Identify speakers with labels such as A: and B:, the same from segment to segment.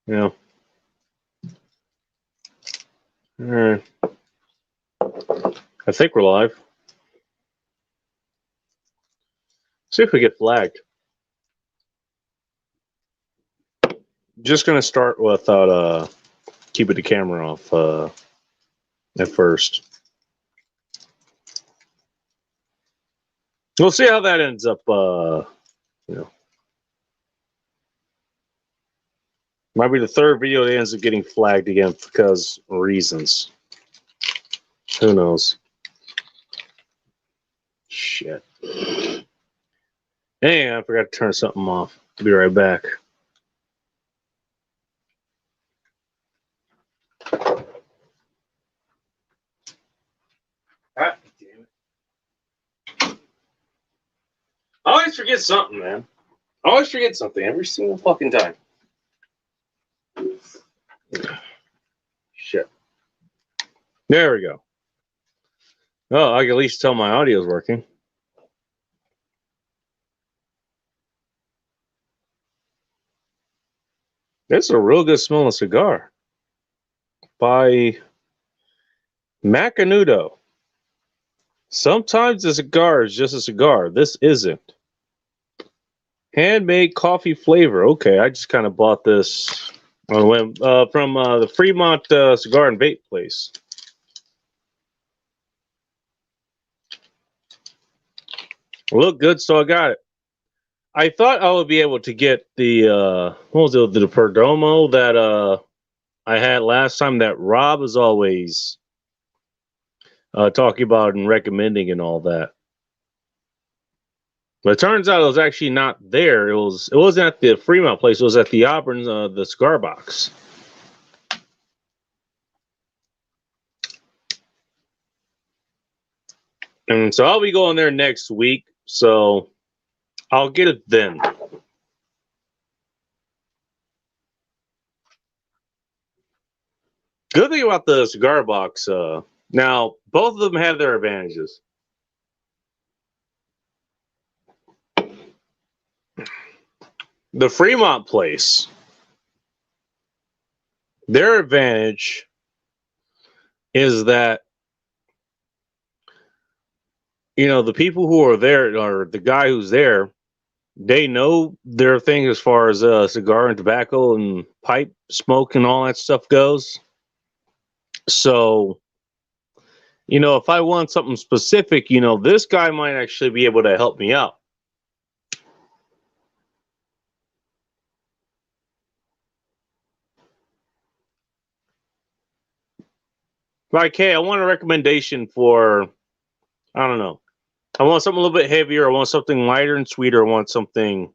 A: Yeah. All right. I think we're live. See if we get flagged. Just gonna start without keeping the camera off at first. We'll see how that ends up. You know, might be the third video that ends up getting flagged again because reasons. Who knows? Shit. Hey, I forgot to turn something off. Be right back. God damn it. I always forget something, man. I always forget something every single fucking time. Shit. There we go. Oh, I can at least tell my audio's working. This is a real good smelling cigar by Macanudo. Sometimes a cigar is just a cigar. This isn't. Handmade coffee flavor. Okay, I just kind of bought this on a whim from the Fremont Cigar and Vape place. Looked good, so I got it. I thought I would be able to get the what was it, the Perdomo that I had last time that Rob is always talking about and recommending and all that. But it turns out it was actually not there. It wasn't at the Fremont place. It was at the Auburn, the cigar box. And so I'll be going there next week. So I'll get it then. Good thing about the cigar box. Now both of them have their advantages. The Fremont place, their advantage is that the people who are there, or the guy who's there, they know their thing as far as cigar and tobacco and pipe smoke and all that stuff goes. So, if I want something specific, this guy might actually be able to help me out. Like, hey, I want a recommendation for, I don't know. I want something a little bit heavier. I want something lighter and sweeter. I want something,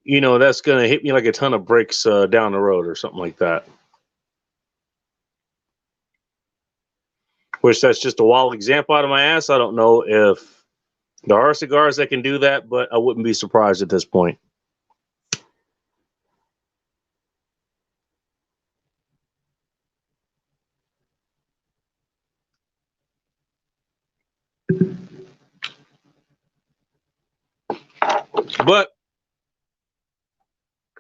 A: that's going to hit me like a ton of bricks down the road or something like that. Which that's just a wild example out of my ass. I don't know if there are cigars that can do that, but I wouldn't be surprised at this point. But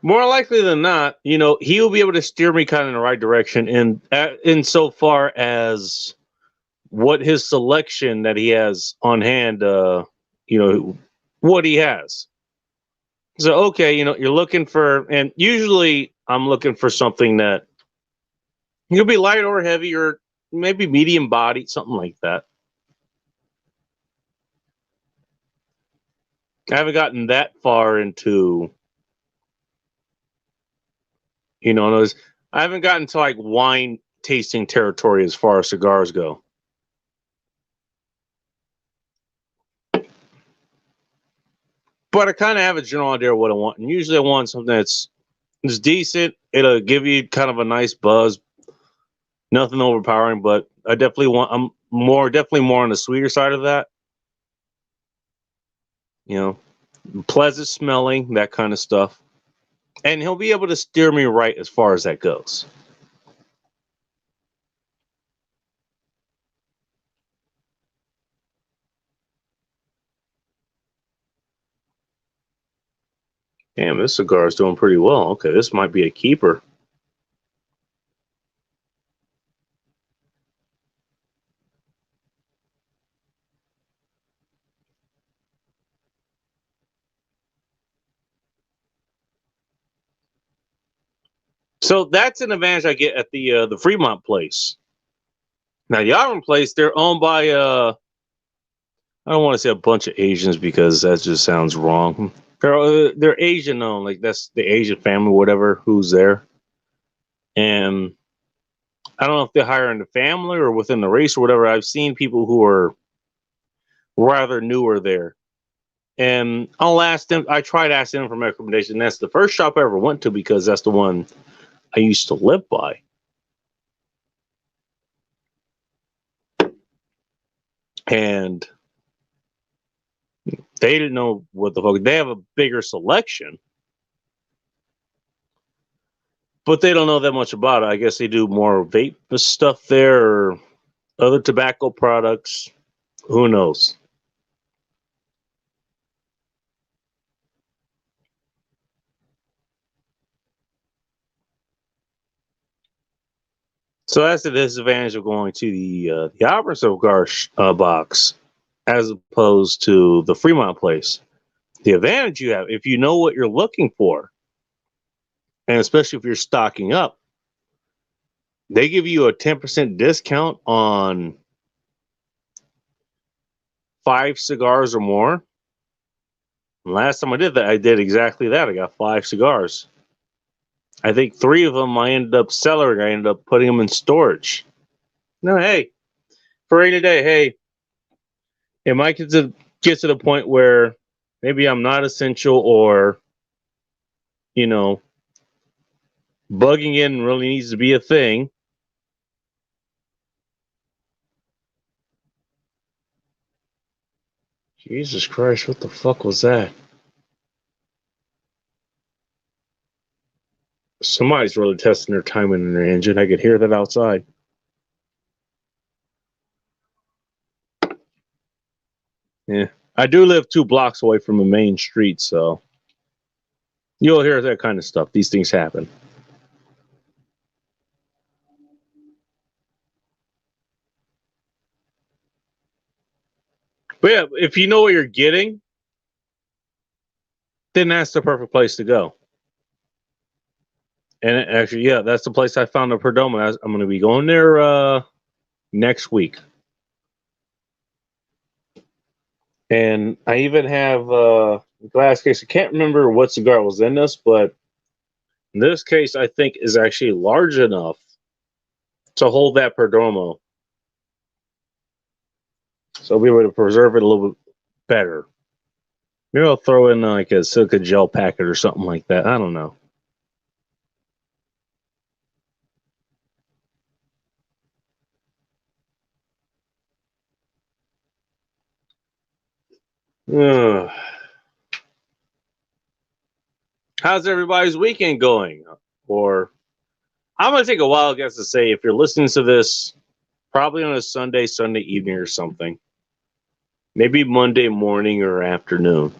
A: more likely than not, he'll be able to steer me kind of in the right direction in so far as what his selection that he has on hand, what he has. So, okay, you're looking for, and usually I'm looking for something that you'll be light or heavy or maybe medium bodied, something like that. I haven't gotten that far into, those. I haven't gotten to like wine tasting territory as far as cigars go. But I kind of have a general idea of what I want. And usually I want something that's decent. It'll give you kind of a nice buzz. Nothing overpowering, but definitely more on the sweeter side of that. You pleasant smelling, that kind of stuff. And he'll be able to steer me right as far as that goes. Damn, this cigar is doing pretty well. Okay, this might be a keeper. So that's an advantage I get at the Fremont place. Now the Auburn place, they're owned by I don't want to say a bunch of Asians because that just sounds wrong. They're Asian owned, like that's the Asian family, whatever, who's there. And I don't know if they're hiring the family or within the race or whatever. I've seen people who are rather newer there. And I'll ask them, I tried asking them for my recommendation. That's the first shop I ever went to because that's the one I used to live by. And they didn't know what the fuck. They have a bigger selection, but they don't know that much about it. I guess they do more vape stuff there or other tobacco products. Who knows? So that's the disadvantage of going to the Auburn cigar box as opposed to the Fremont place. The advantage you have, if you know what you're looking for, and especially if you're stocking up, they give you a 10% discount on 5 cigars or more. And last time I did that, I did exactly that. I got 5 cigars. I think 3 of them I ended up selling. I ended up putting them in storage. No, hey, for rainy day, hey, it might get to the point where maybe I'm not essential or, you know, bugging in really needs to be a thing. Jesus Christ, what the fuck was that? Somebody's really testing their timing in their engine. I could hear that outside. Yeah. I do live 2 blocks away from a main street, so you'll hear that kind of stuff. These things happen. But yeah, if you know what you're getting, then that's the perfect place to go. And actually, yeah, that's the place I found the Perdomo. I'm going to be going there next week. And I even have a glass case. I can't remember what cigar was in this, but in this case, I think is actually large enough to hold that Perdomo. So I'll be able to preserve it a little bit better. Maybe I'll throw in like a silica gel packet or something like that. I don't know. Ugh. How's everybody's weekend going? Or I'm going to take a while, I guess, to say if you're listening to this, probably on a Sunday evening or something. Maybe Monday morning or afternoon.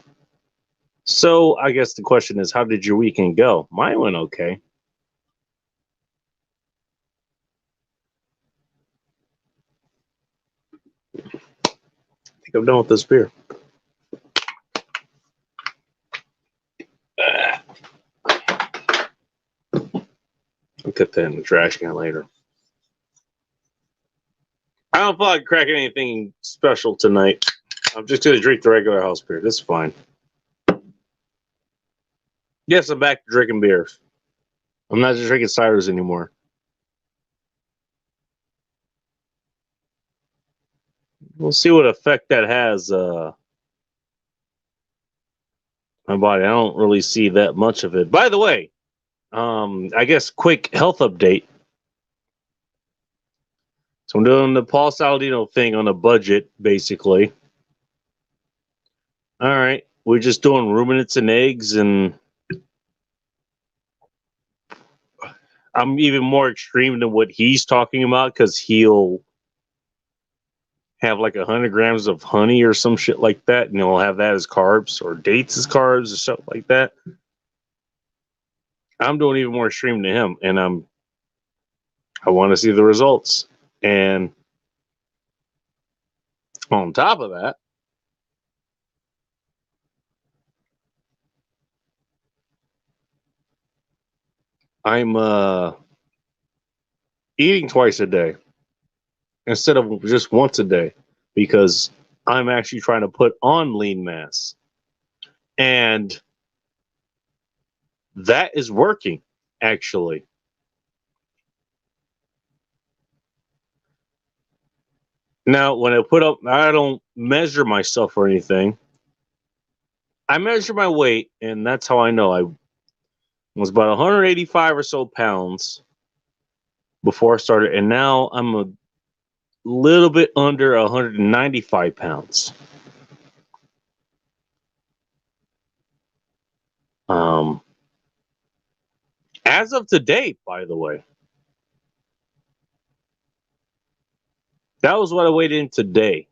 A: So I guess the question is, how did your weekend go? Mine went okay. I think I'm done with this beer. I'll get that in the trash can later. I don't feel like cracking anything special tonight. I'm just going to drink the regular house beer. This is fine. Yes, I'm back to drinking beers. I'm not just drinking ciders anymore. We'll see what effect that has my body. I don't really see that much of it. By the way, I guess quick health update. So I'm doing the Paul Saladino thing on a budget, basically. All right, we're just doing ruminants and eggs, and I'm even more extreme than what he's talking about because he'll have like 100 grams of honey or some shit like that, and he'll have that as carbs or dates as carbs or stuff like that. I'm doing even more streaming to him, and I want to see the results. And on top of that, I'm eating twice a day instead of just once a day because I'm actually trying to put on lean mass. And that is working, actually. Now, when I put up, I don't measure myself or anything. I measure my weight, and that's how I know I was about 185 or so pounds before I started, and now I'm a little bit under 195 pounds. Um, as of today, by the way, that was what I weighed in today.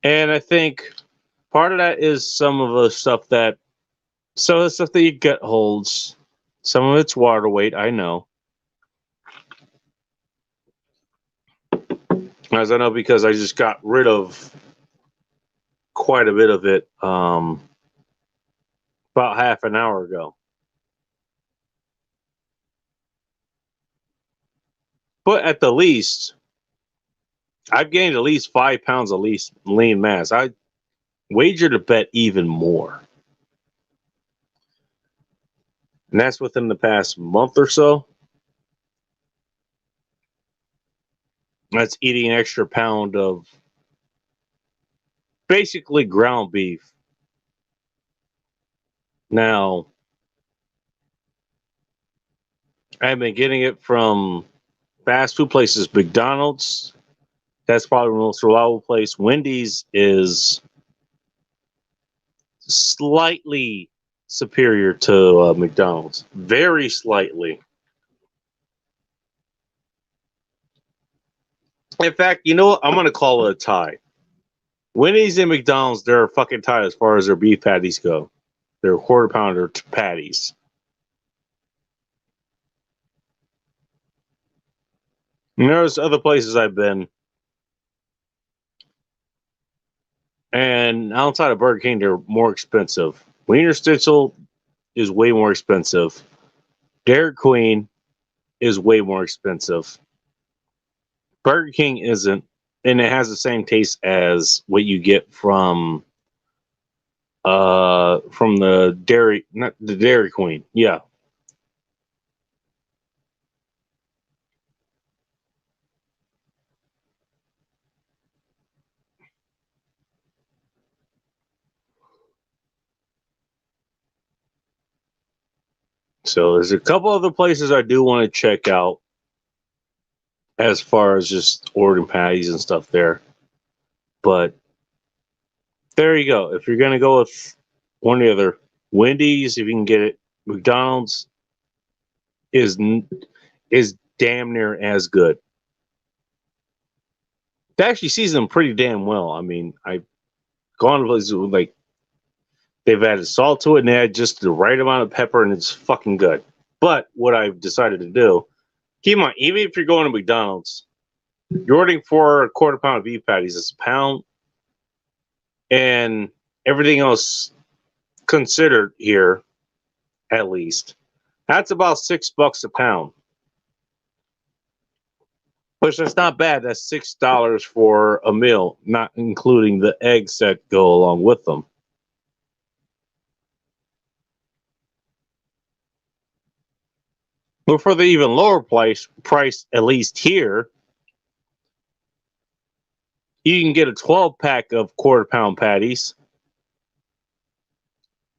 A: And I think part of that is some of the stuff that your gut holds. Some of it's water weight, I know. As I know because I just got rid of quite a bit of it about half an hour ago. But at the least, I've gained at least 5 pounds of least lean mass. I wager to bet even more. And that's within the past month or so. That's eating an extra pound of basically ground beef. Now, I've been getting it from fast food places, McDonald's. That's probably the most reliable place. Wendy's is slightly superior to McDonald's, very slightly. In fact, you know what? I'm gonna call it a tie. Wendy's and McDonald's, they're a fucking tie as far as their beef patties go. They're quarter pounder patties. And there's other places I've been, and outside of Burger King, they're more expensive. Wiener Schnitzel is way more expensive. Dairy Queen is way more expensive. Burger King isn't, and it has the same taste as what you get from the dairy, not the Dairy Queen. Yeah. So there's a couple other places I do want to check out as far as just ordering patties and stuff there. But there you go. If you're gonna go with one or the other, Wendy's, if you can get it, McDonald's is is damn near as good. They actually season them pretty damn well. I mean, I've gone to places with, like, they've added salt to it and they add just the right amount of pepper and it's fucking good. But what I've decided to do, keep in mind, even if you're going to McDonald's, you're ordering for a quarter pound of beef patties, it's a pound, and everything else considered here, at least, that's about $6 a pound. Which is not bad. That's $6 for a meal, not including the eggs that go along with them. But for the even lower price, at least here, you can get a 12 pack of quarter pound patties.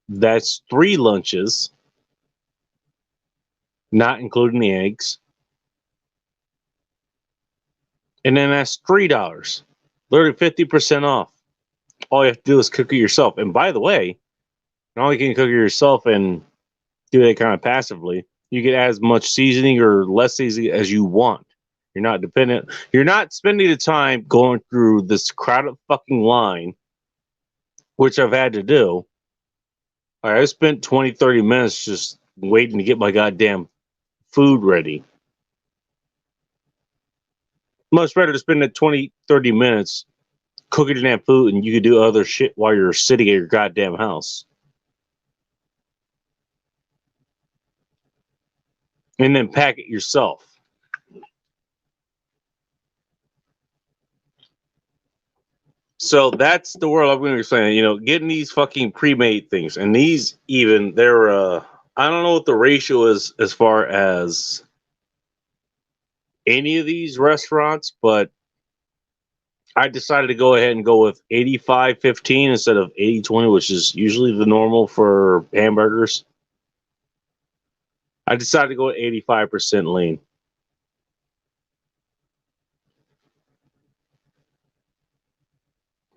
A: That's 3 lunches, not including the eggs. And then that's $3. Literally 50% off. All you have to do is cook it yourself. And by the way, not only can you cook it yourself and do that kind of passively, you get as much seasoning or less seasoning as you want. You're not dependent. You're not spending the time going through this crowded fucking line which I've had to do. I spent 20, 30 minutes just waiting to get my goddamn food ready. Much better to spend that 20, 30 minutes cooking your damn food and you could do other shit while you're sitting at your goddamn house. And then pack it yourself. So that's the world I'm going to be saying. You know, getting these fucking pre-made things, and these even they're I don't know what the ratio is as far as any of these restaurants, but I decided to go ahead and go with 85-15 instead of 80-20, which is usually the normal for hamburgers. I decided to go with 85% lean.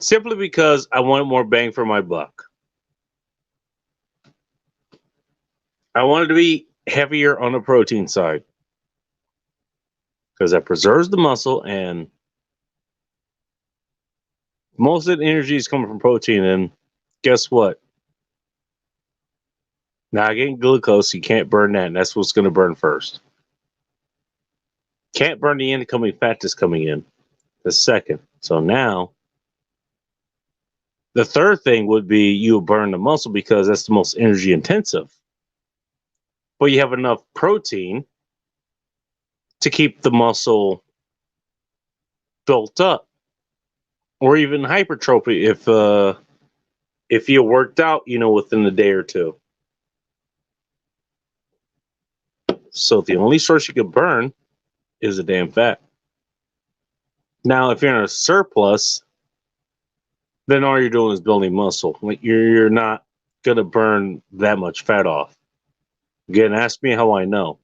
A: Simply because I wanted more bang for my buck. I wanted to be heavier on the protein side because that preserves the muscle, and most of the energy is coming from protein. And guess what? Now getting glucose, you can't burn that, and that's what's going to burn first. Can't burn the incoming fat that's coming in. The second. So now, the third thing would be you burn the muscle because that's the most energy intensive. But you have enough protein to keep the muscle built up, or even hypertrophy if you worked out, you know, within a day or two. So the only source you can burn is the damn fat. Now, if you're in a surplus, then all you're doing is building muscle. Like you're not gonna burn that much fat off. Again, ask me how I know,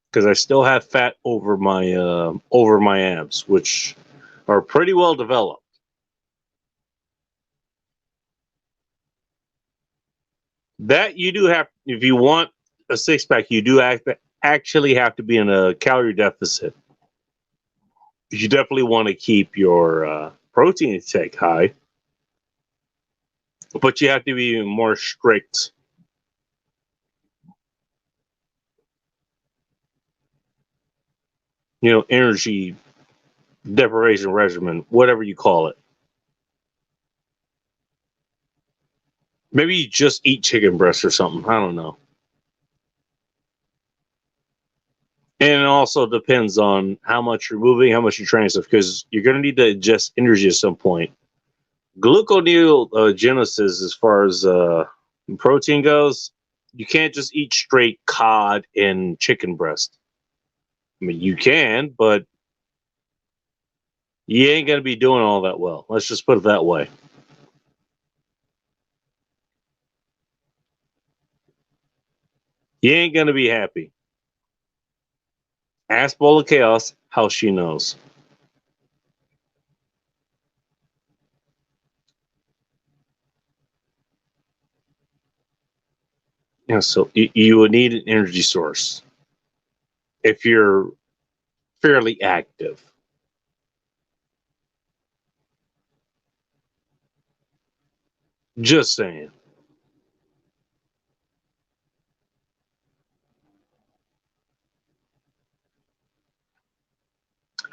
A: because I still have fat over my abs, which are pretty well developed. That you do have, if you want a six pack, you do actually have to be in a calorie deficit. You definitely want to keep your protein intake high, but you have to be more strict. You know, energy deprivation regimen, whatever you call it. Maybe you just eat chicken breast or something. I don't know. And it also depends on how much you're moving, how much you're training stuff, because you're going to need to ingest energy at some point. Gluconeogenesis, as far as protein goes, you can't just eat straight cod and chicken breast. I mean, you can, but you ain't going to be doing all that well. Let's just put it that way. You ain't going to be happy. Ask Bowl of Chaos how she knows. Yeah, so you would need an energy source if you're fairly active. Just saying.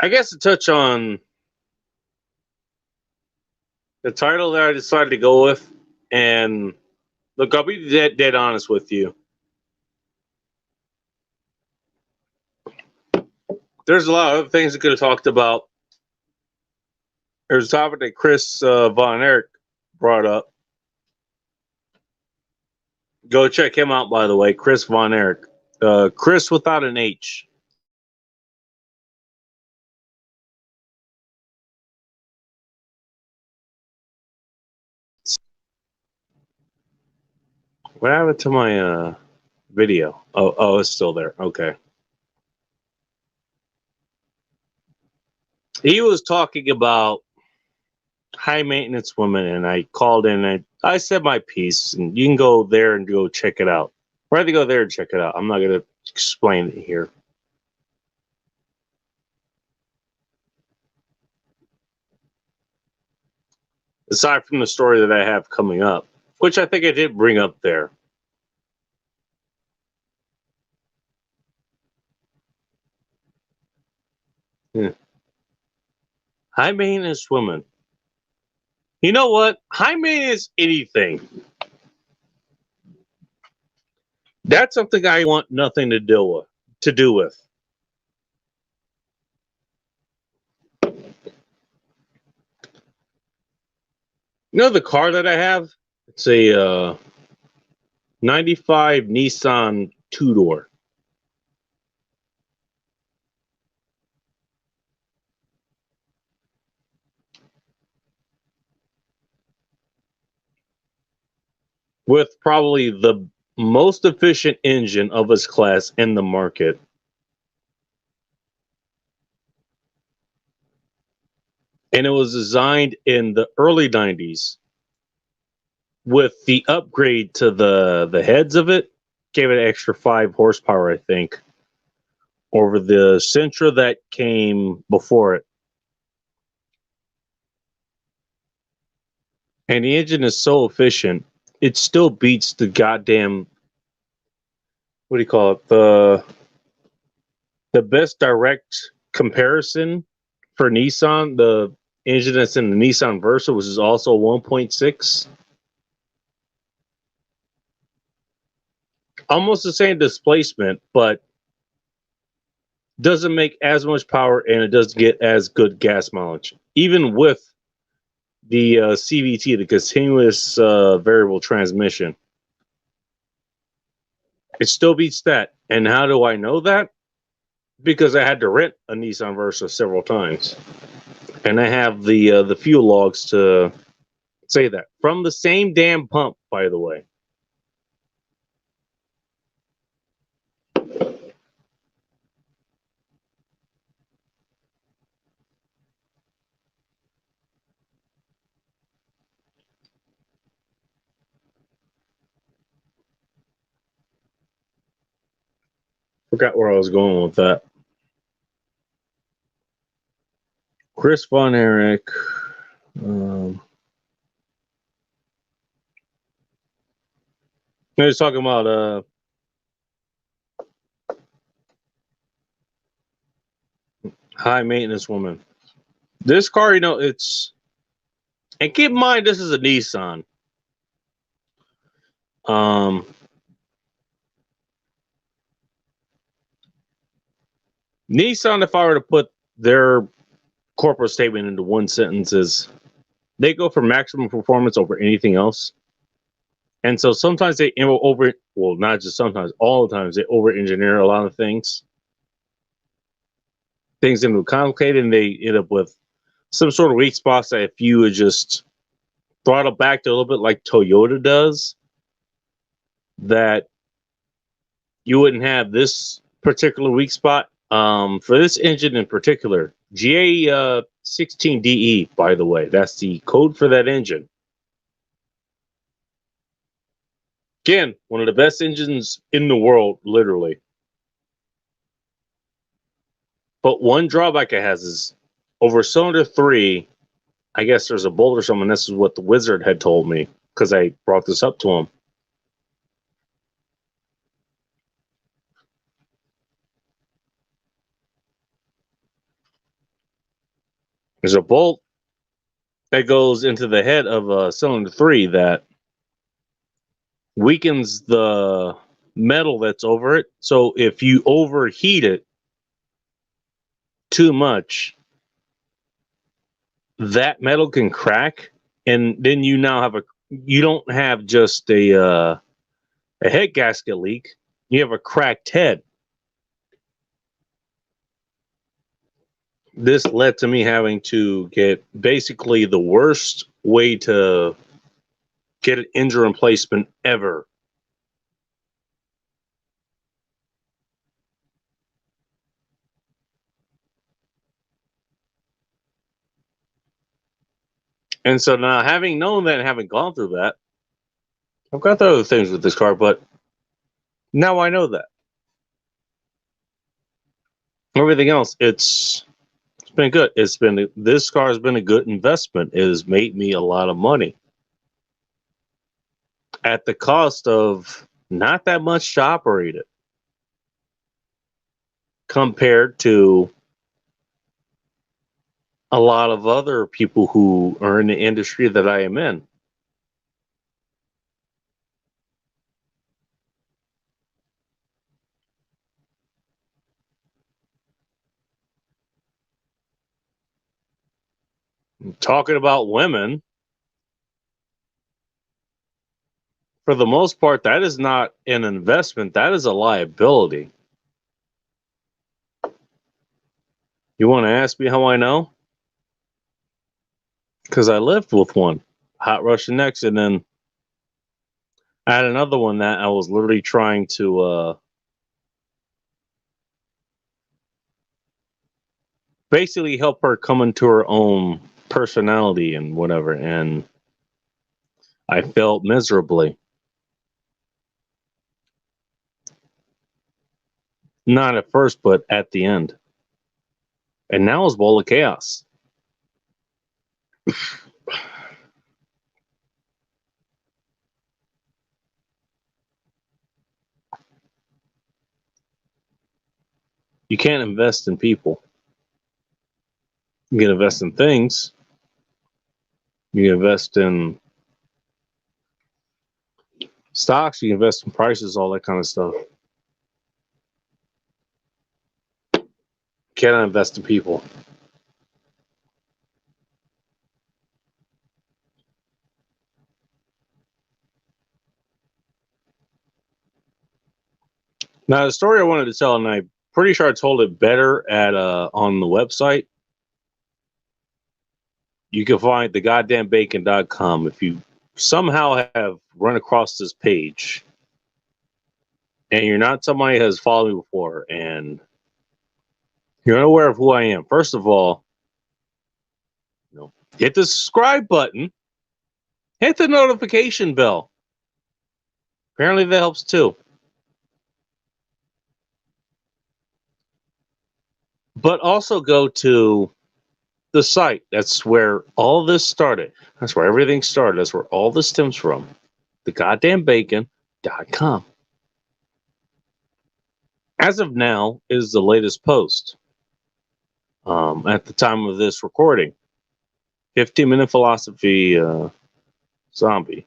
A: I guess to touch on the title that I decided to go with, and look, I'll be dead honest with you. There's a lot of other things I could have talked about. There's a topic that Chris Von Erich brought up. Go check him out, by the way, Chris Von Erich. Chris without an H. What happened to my video? Oh, it's still there. Okay. He was talking about high maintenance women, and I called in and I said my piece, and you can go there and go check it out. Rather go there and check it out. I'm not going to explain it here. aside from the story that I have coming up, which I think I did bring up there. Yeah. High maintenance women. You know what? High maintenance anything. That's something I want nothing to do with. To do with. You know the car that I have? It's a 95 Nissan two door. With probably the most efficient engine of its class in the market. And it was designed in the early 90s with the upgrade to the heads of it, gave it an extra 5 horsepower, I think, over the Sentra that came before it. And the engine is so efficient, it still beats the goddamn, what do you call it? The best direct comparison for Nissan, the engine that's in the Nissan Versa, which is also 1.6. Almost the same displacement, but doesn't make as much power and it doesn't get as good gas mileage. Even with the CVT, the continuous variable transmission, it still beats that. And how do I know that? Because I had to rent a Nissan Versa several times, and I have the fuel logs to say that from the same damn pump, by the way. Forgot where I was going with that. Chris Von Erich. He was talking about high maintenance woman. This car, it's, and keep in mind this is a Nissan. Nissan, if I were to put their corporate statement into one sentence, is they go for maximum performance over anything else. And so sometimes they not just sometimes, all the times they over engineer a lot of things. Things into complicated, and they end up with some sort of weak spots that if you would just throttle back to a little bit like Toyota does, that you wouldn't have this particular weak spot. For this engine in particular, GA16DE, by the way, that's the code for that engine. Again, one of the best engines in the world, literally. But one drawback it has is over cylinder 3, I guess there's a bolt or something. This is what the wizard had told me because I brought this up to him. There's a bolt that goes into the head of cylinder 3 that weakens the metal that's over it. So if you overheat it too much, that metal can crack, and then you don't have just a head gasket leak. You have a cracked head. This led to me having to get basically the worst way to get an engine replacement ever. And so now, having known that and having gone through that, I've got the other things with this car, but now I know that. Everything else, it's It's been good. This car has been a good investment. It has made me a lot of money at the cost of not that much to operate it compared to a lot of other people who are in the industry that I am in. Talking about women, for the most part, that is not an investment, that is a liability. You want to ask me how I know? Because I lived with one, Hot Russian Next, and then I had another one that I was literally trying to basically help her come into her own personality and whatever, and I failed miserably. Not at first, but at the end. And now it's Bowl of Chaos. You can't invest in people. You can invest in things. You can invest in stocks. You can invest in prices, all that kind of stuff. You cannot invest in people. Now, the story I wanted to tell, and I'm pretty sure I told it better at on the website. You can find thegoddamnbacon.com. If you somehow have run across this page and you're not somebody who has followed me before and you're unaware of who I am, first of all, hit the subscribe button, hit the notification bell. Apparently that helps too. But also go to the site. That's where all this started. That's where everything started. That's where all this stems from. Thegoddamnbacon.com. As of now is the latest post. At the time of this recording, 15-minute philosophy zombie.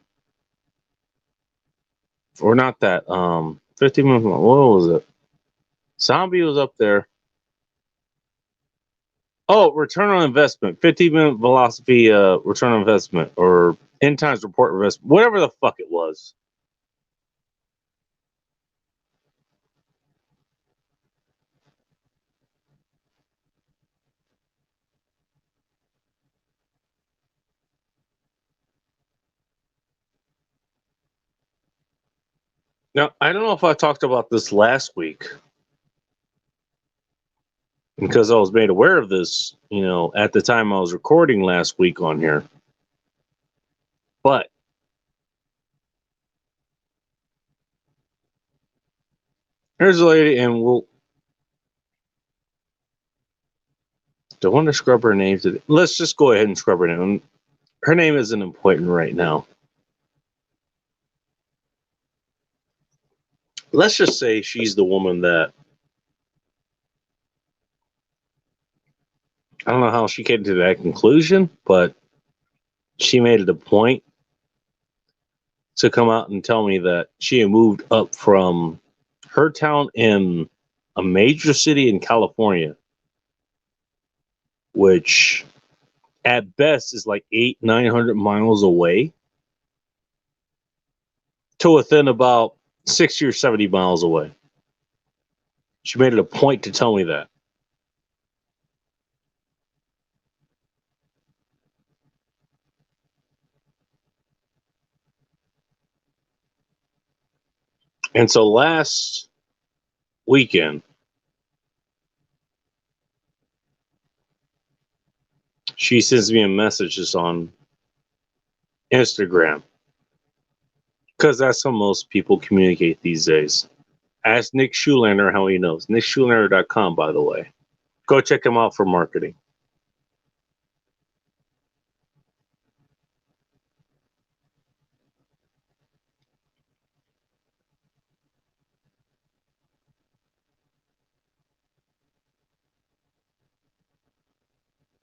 A: Or not that. 15-minute. What was it? Zombie was up there. Oh, return on investment. 15-minute philosophy return on investment, or end times report investment. Whatever the fuck it was. Now, I don't know if I talked about this last week because I was made aware of this, at the time I was recording last week on here. But here's a lady, and don't want to scrub her name today. Let's just go ahead and scrub her name. Her name isn't important right now. Let's just say she's the woman that, I don't know how she came to that conclusion, but she made it a point to come out and tell me that she had moved up from her town in a major city in California, which at best is like 900 miles away, to within about 60 or 70 miles away. She made it a point to tell me that. And so last weekend, she sends me a message just on Instagram, because that's how most people communicate these days. Ask Nick Schulander how he knows. NickSchulander.com, by the way. Go check him out for marketing.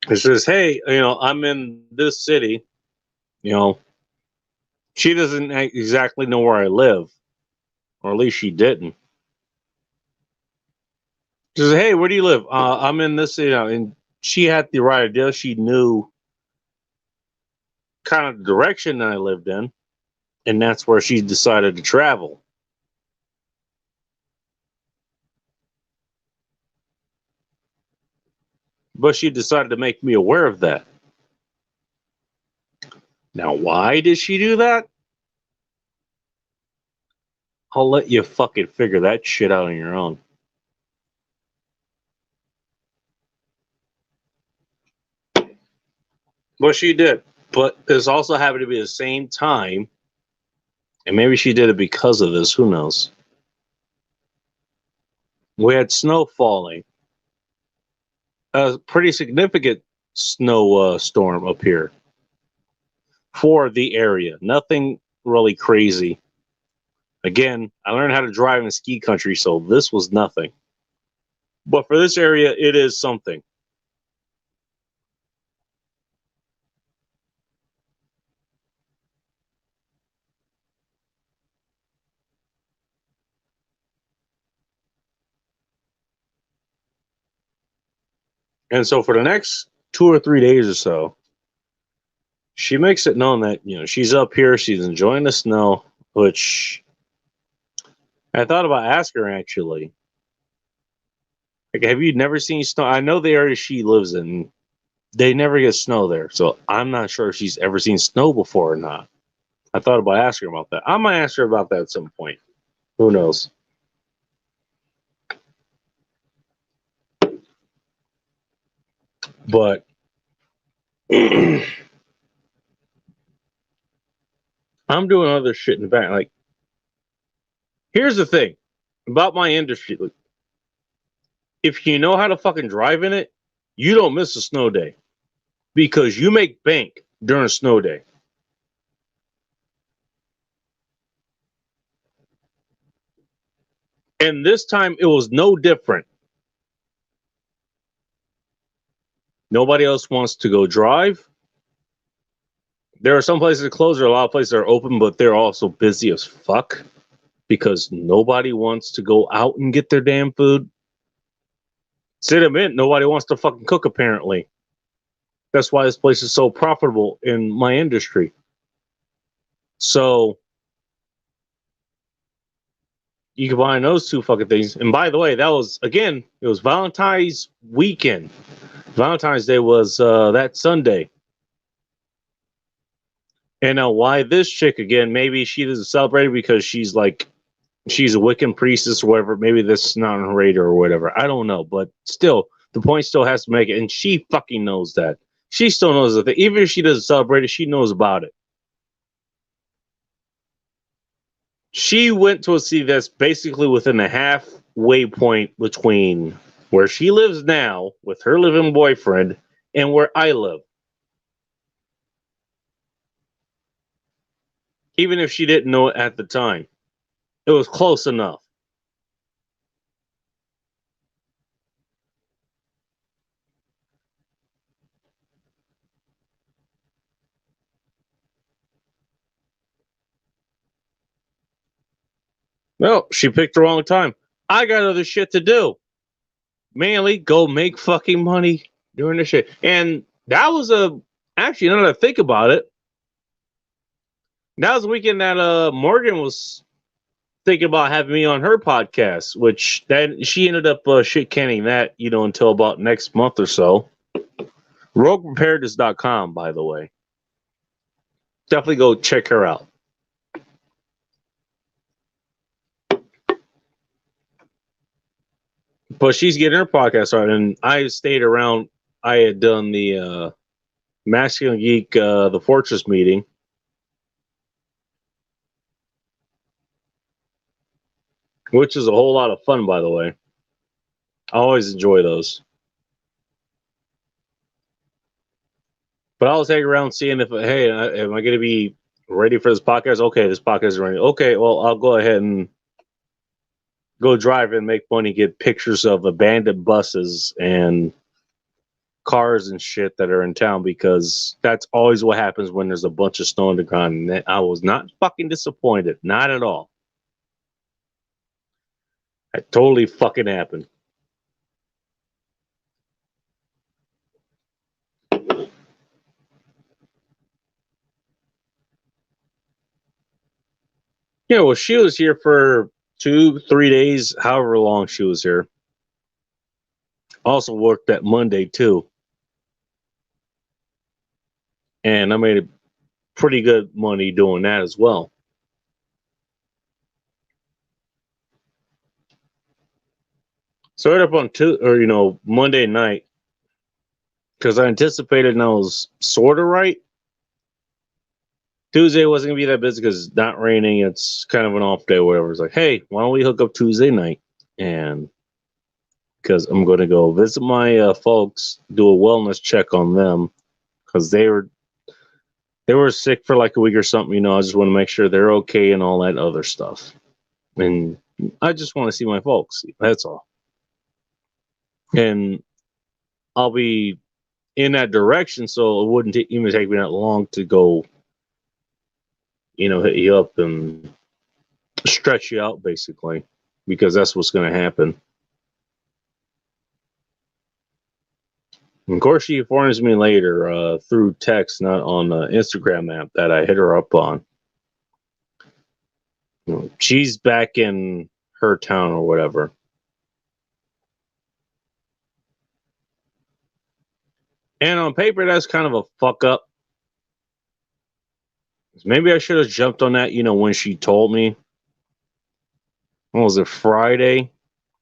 A: It says, "Hey, I'm in this city. You know, she doesn't exactly know where I live, or at least she didn't. She says, "Hey, where do you live? I'm in this, and she had the right idea. She knew kind of the direction that I lived in, and that's where she decided to travel. But she decided to make me aware of that. Now, why did she do that? I'll let you fucking figure that shit out on your own. But she did. But this also happened to be the same time, and maybe she did it because of this. Who knows? We had snow falling, a pretty significant snow storm up here for the area. Nothing really crazy. Again, I learned how to drive in ski country, so this was nothing. But for this area, it is something. And so for the next 2 or 3 days or so, she makes it known that, she's up here, she's enjoying the snow, which I thought about asking her actually. Like, have you never seen snow? I know the area she lives in, they never get snow there. So I'm not sure if she's ever seen snow before or not. I thought about asking her about that. I might ask her about that at some point. Who knows? But I'm doing other shit in the back. Like, here's the thing about my industry. Like, if you know how to fucking drive in it, you don't miss a snow day because you make bank during a snow day. And this time it was no different. Nobody else wants to go drive. There are some places closed, there are a lot of places that are open, but they're also busy as fuck because nobody wants to go out and get their damn food. Sit them in, nobody wants to fucking cook apparently. That's why this place is so profitable in my industry. So you combine those two fucking things. And by the way, that was again, it was Valentine's weekend. Valentine's Day was that Sunday. And now why this chick again? Maybe she doesn't celebrate it because she's a Wiccan priestess or whatever. Maybe this is not on her radar or whatever. I don't know. But still, the point still has to make it. And she fucking knows that. She still knows that. Even if she doesn't celebrate it, she knows about it. She went to a city that's basically within a halfway point between where she lives now with her living boyfriend and where I live. Even if she didn't know it at the time, it was close enough. Well, she picked the wrong time. I got other shit to do. Mainly go make fucking money doing this shit. And that was actually now that I think about it, that was the weekend that Morgan was thinking about having me on her podcast, which then she ended up shit canning that, until about next month or so. RoguePreparedness.com, by the way. Definitely go check her out. But she's getting her podcast started, and I stayed around. I had done the Masculine Geek, the Fortress meeting, which is a whole lot of fun, by the way. I always enjoy those. But I was hanging around seeing if, hey, am I going to be ready for this podcast? Okay, this podcast is ready. Okay, well, I'll go ahead and go drive and make money, get pictures of abandoned buses and cars and shit that are in town, because that's always what happens when there's a bunch of snow on the ground. And I was not fucking disappointed. Not at all. It totally fucking happened. Yeah, well, she was here for 2, 3 days, however long she was here. Also worked that Monday too. And I made pretty good money doing that as well. So right up on Monday night, because I anticipated and I was sort of right. Tuesday wasn't gonna be that busy because it's not raining. It's kind of an off day, or whatever. It's like, hey, why don't we hook up Tuesday night? And because I'm going to go visit my folks, do a wellness check on them, because they were sick for like a week or something. I just want to make sure they're okay and all that other stuff. And I just want to see my folks. That's all. And I'll be in that direction, so it wouldn't even take me that long to go, hit you up and stretch you out, basically, because that's what's going to happen. And of course, she informs me later through text, not on the Instagram app that I hit her up on. She's back in her town or whatever. And on paper, that's kind of a fuck up. Maybe I should have jumped on that, when she told me. What was it, Friday?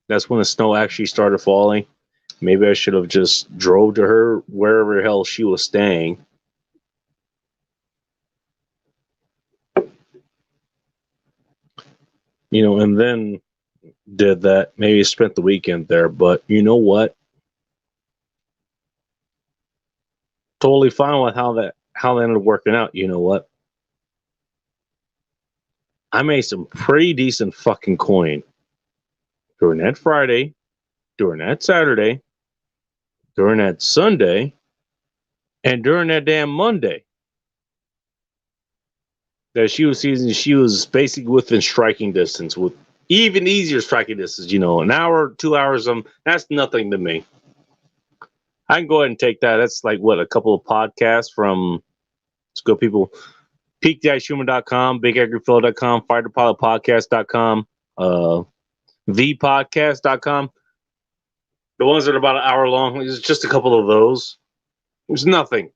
A: That's when the snow actually started falling. Maybe I should have just drove to her wherever the hell she was staying. And then did that. Maybe spent the weekend there. But you know what? Totally fine with how that ended up working out. You know what? I made some pretty decent fucking coin during that Friday, during that Saturday, during that Sunday, and during that damn Monday. That she was using, she was basically within striking distance, with even easier striking distance. An hour, 2 hours, that's nothing to me. I can go ahead and take that. That's like what, a couple of podcasts from, let's go people, peak-humor.com, bigagrifill.com, fighterpilotpodcast.com, thepodcast.com. The ones that are about an hour long, it's just a couple of those. There's nothing.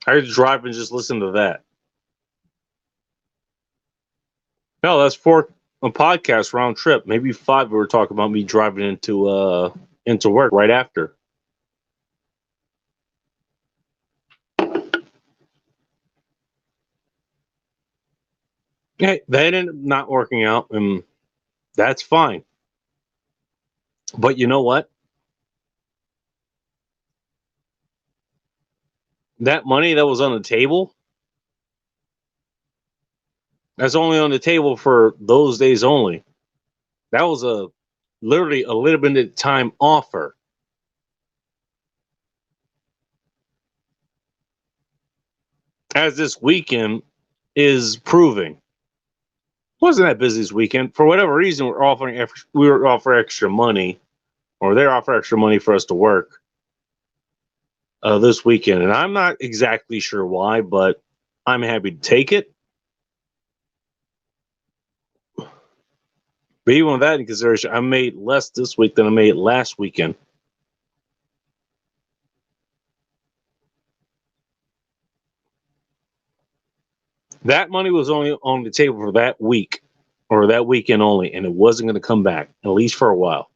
A: I just drive and just listen to that. No, that's for a podcast round trip. Maybe 5. We were talking about me driving into work right after. Hey, that ended up not working out, and that's fine. But you know what? That money that was on the table, that's only on the table for those days only. That was literally a limited time offer. As this weekend is proving. Wasn't that busy this weekend. For whatever reason, we were offering extra money, or they're offering extra money for us to work this weekend. And I'm not exactly sure why, but I'm happy to take it. But even with that in consideration, I made less this week than I made last weekend. That money was only on the table for that week or that weekend only, and it wasn't going to come back, at least for a while.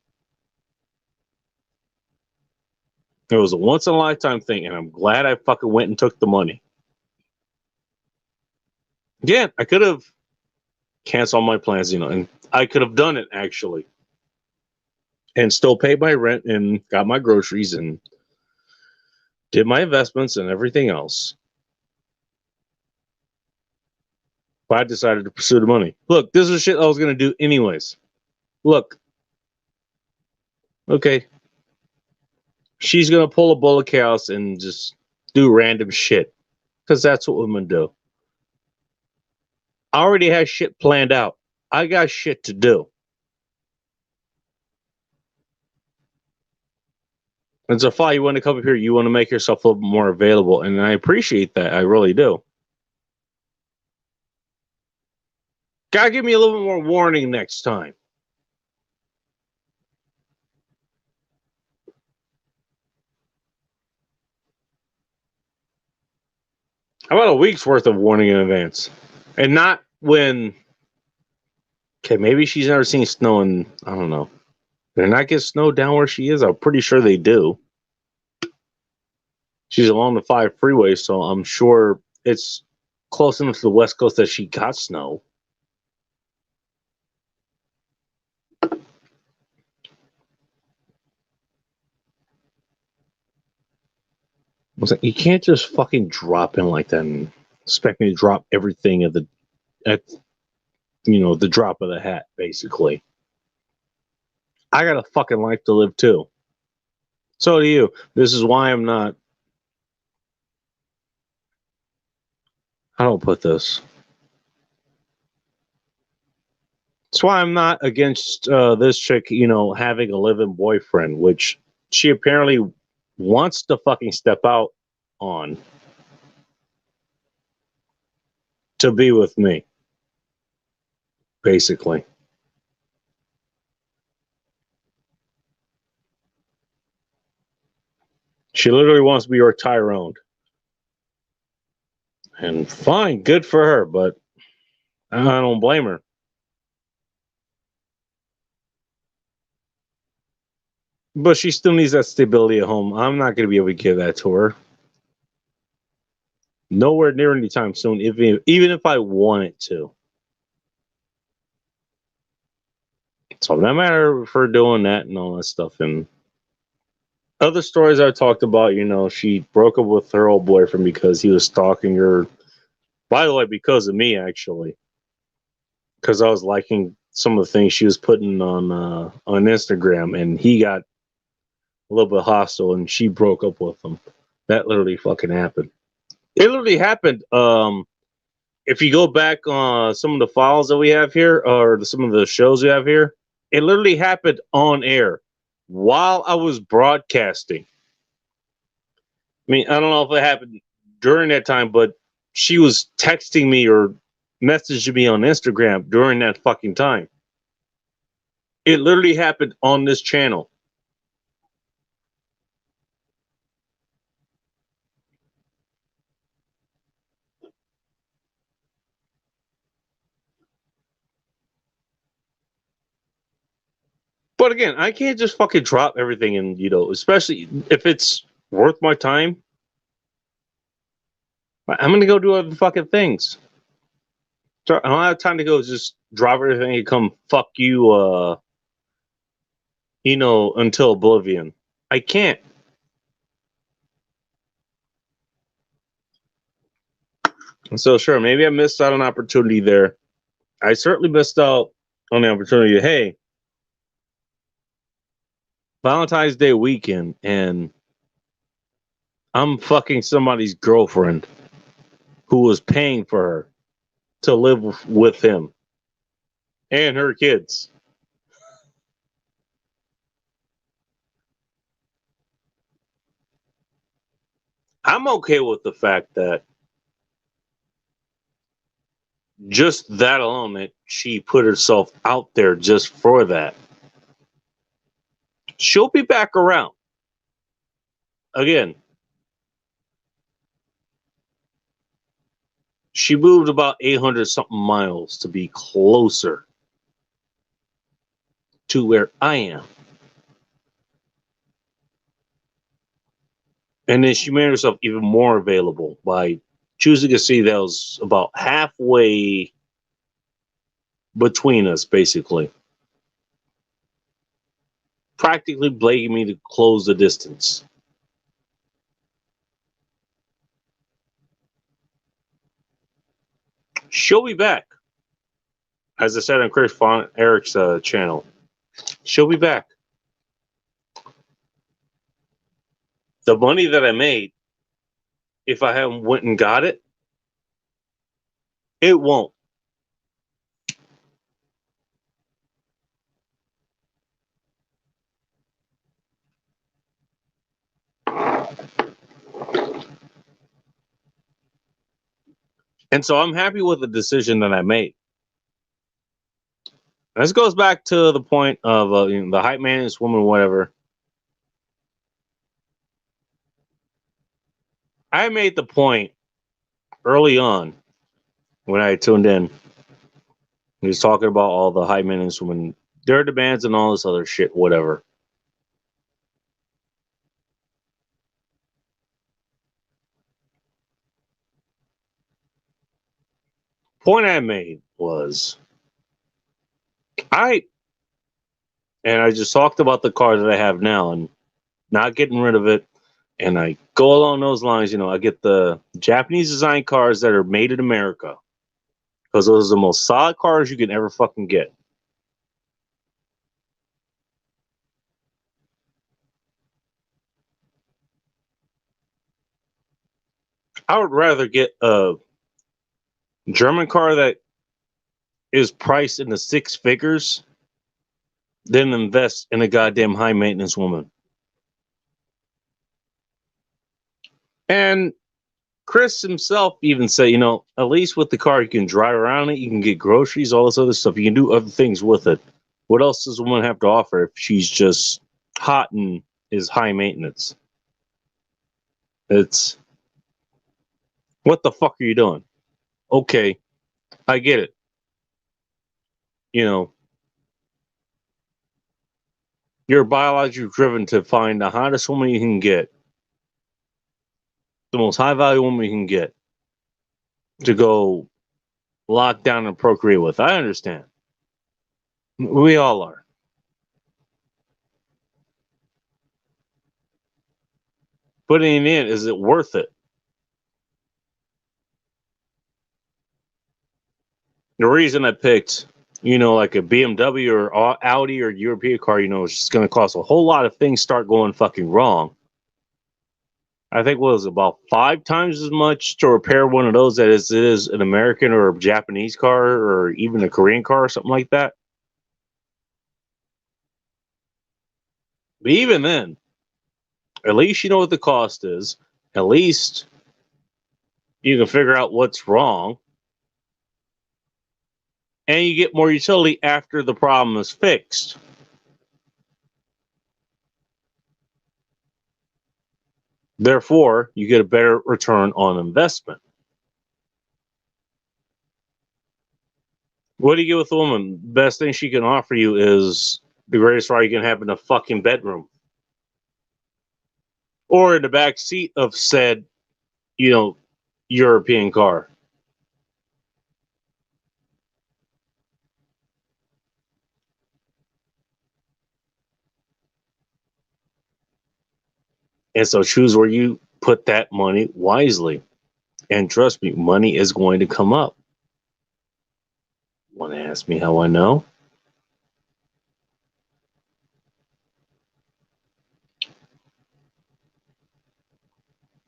A: It was a once in a lifetime thing, and I'm glad I fucking went and took the money. Yeah, I could have canceled my plans, and I could have done it actually, and still paid my rent and got my groceries and did my investments and everything else. But I decided to pursue the money. Look, this is shit I was going to do anyways. Look, Okay. She's gonna pull a bull of chaos and just do random shit. Because that's what women do. I already have shit planned out. I got shit to do. And so far, you want to come up here, you want to make yourself a little bit more available. And I appreciate that. I really do. Gotta give me a little bit more warning next time. How about a week's worth of warning in advance? And not when, okay, maybe she's never seen snow and I don't know. Did not get snow down where she is? I'm pretty sure they do. She's along the 5 freeway, so I'm sure it's close enough to the West Coast that she got snow. You can't just fucking drop in like that and expect me to drop everything at the drop of the hat, basically. I got a fucking life to live too. So do you. This is why I'm not. How do I put this? That's why I'm not against this chick, having a live-in boyfriend, which she apparently wants to fucking step out on to be with me, basically. She literally wants to be your Tyrone. And fine, good for her, but I don't blame her. But she still needs that stability at home. I'm not going to be able to give that to her. Nowhere near anytime soon, even if I wanted to. So no matter for doing that and all that stuff. And other stories I talked about, she broke up with her old boyfriend because he was stalking her. By the way, because of me, actually. Because I was liking some of the things she was putting on Instagram, and he got a little bit hostile, and she broke up with him. That literally fucking happened. It literally happened. If you go back on some of the files that we have here, or some of the shows we have here, it literally happened on air while I was broadcasting. I mean, I don't know if it happened during that time, but she was texting me or messaging me on Instagram during that fucking time. It literally happened on this channel. But again, I can't just fucking drop everything and, especially if it's worth my time. I'm gonna go do other fucking things. So I don't have time to go just drop everything and come fuck you, until oblivion. I can't. So sure, maybe I missed out on an opportunity there. I certainly missed out on the opportunity. Hey, Valentine's Day weekend, and I'm fucking somebody's girlfriend who was paying for her to live with him and her kids. I'm okay with the fact that just that alone, that she put herself out there just for that. She'll be back around. Again, she moved about 800 something miles to be closer to where I am. And then she made herself even more available by choosing a city that was about halfway between us, basically. Practically begging me to close the distance. She'll be back. As I said on Chris Von Eric's channel, she'll be back. the money that I made, if I hadn't went and got it, it won't. And so I'm happy with the decision that I made. And this goes back to the point of the hype man, this woman, whatever. I made the point early on when I tuned in. He was talking about all the hype men and this woman, their demands and all this other shit, whatever. Point I made was I just talked about the car that I have now and not getting rid of it. And I go along those lines, I get the Japanese design cars that are made in America because those are the most solid cars you can ever fucking get. I would rather get a German car that is priced in the six figures than invest in a goddamn high maintenance woman. And Chris himself even said, at least with the car, you can drive around it, you can get groceries, all this other stuff. You can do other things with it. What else does a woman have to offer if she's just hot and is high maintenance? It's what the fuck are you doing? Okay, I get it. You're biologically driven to find the hottest woman you can get, the most high value woman you can get to go lock down and procreate with. I understand. We all are. But in the end, is it worth it? The reason I picked, like a BMW or Audi or European car, it's just going to cost a whole lot of things start going fucking wrong. I think what was it, about 5 times as much to repair one of those as it is an American or a Japanese car or even a Korean car or something like that. But even then, at least you know what the cost is. At least you can figure out what's wrong. And you get more utility after the problem is fixed. Therefore, you get a better return on investment. What do you get with a woman? Best thing she can offer you is the greatest ride you can have in a fucking bedroom. Or in the back seat of said, European car. And so choose where you put that money wisely. And trust me, money is going to come up. Want to ask me how I know?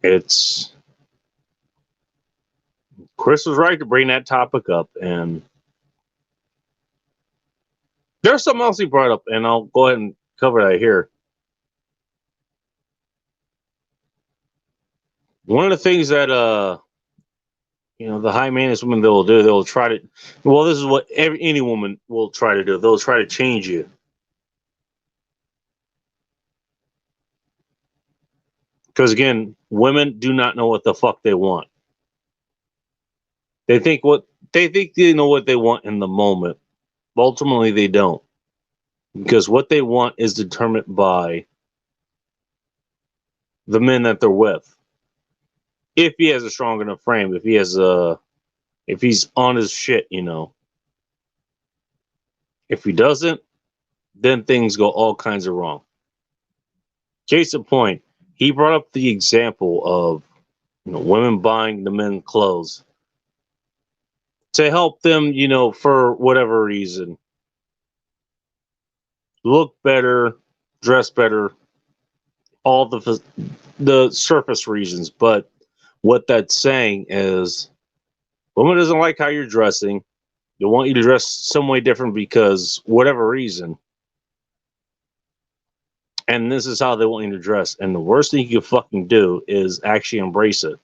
A: It's Chris was right to bring that topic up, and there's something else he brought up, and I'll go ahead and cover that here. One of the things that the high maintenance women they'll do, they'll try to. Well, this is what any woman will try to do. They'll try to change you. Because again, women do not know what the fuck they want. They think they know what they want in the moment. But ultimately, they don't. Because what they want is determined by the men that they're with. If he has a strong enough frame, if he's on his shit, If he doesn't, then things go all kinds of wrong. Case in point, he brought up the example of women buying the men clothes to help them, for whatever reason, look better, dress better, all the the surface reasons, but what that's saying is, woman doesn't like how you're dressing. They want you to dress some way different because whatever reason. And this is how they want you to dress. And the worst thing you can fucking do is actually embrace it.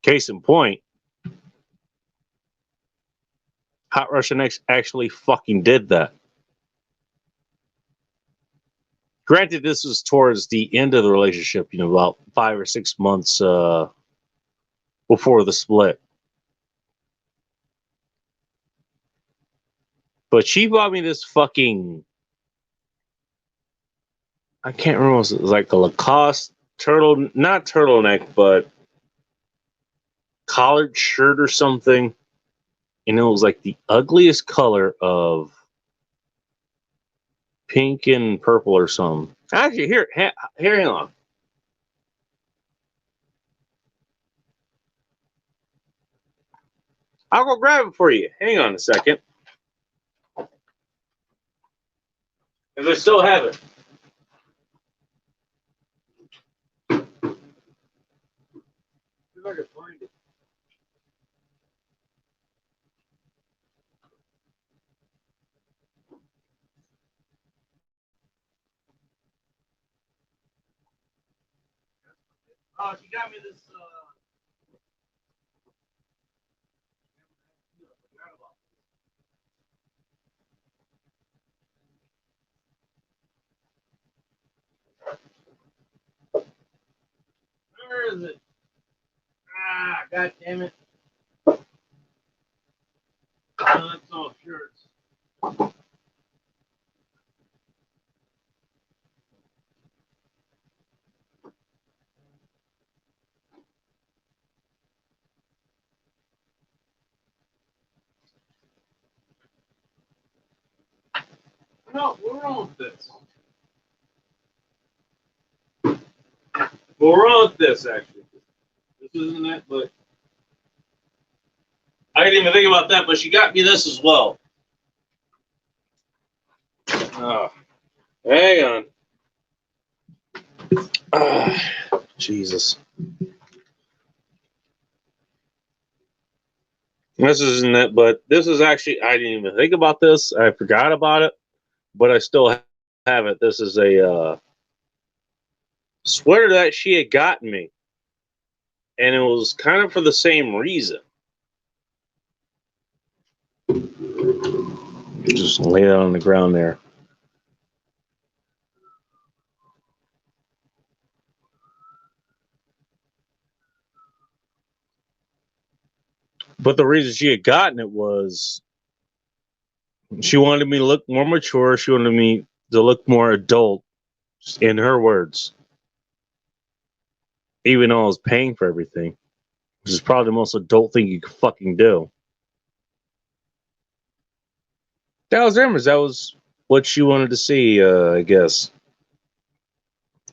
A: Case in point, Hot Russian X actually fucking did that. Granted, this was towards the end of the relationship, about 5 or 6 months before the split. But she bought me this fucking, I can't remember, it was like a Lacoste not turtleneck, but collared shirt or something. And it was like the ugliest color of pink and purple or something. Actually, here, hang on. I'll go grab it for you. Hang on a second. Because I still have it. See if I can find it. Oh, she got me this. Where is it? Ah, god damn it. Oh, that's all shirts. No, we're wrong with this. We're wrong with this, actually. This isn't it, but I didn't even think about that, but she got me this as well. Oh, hang on. Jesus. This isn't it, but this is actually, I didn't even think about this. I forgot about it, but I still have it. This is a sweater that she had gotten me. And it was kind of for the same reason. Just lay it on the ground there. But the reason she had gotten it was she wanted me to look more mature. She wanted me to look more adult, in her words. Even though I was paying for everything, which is probably the most adult thing you could fucking do. That was Emma's. That was what she wanted to see, I guess.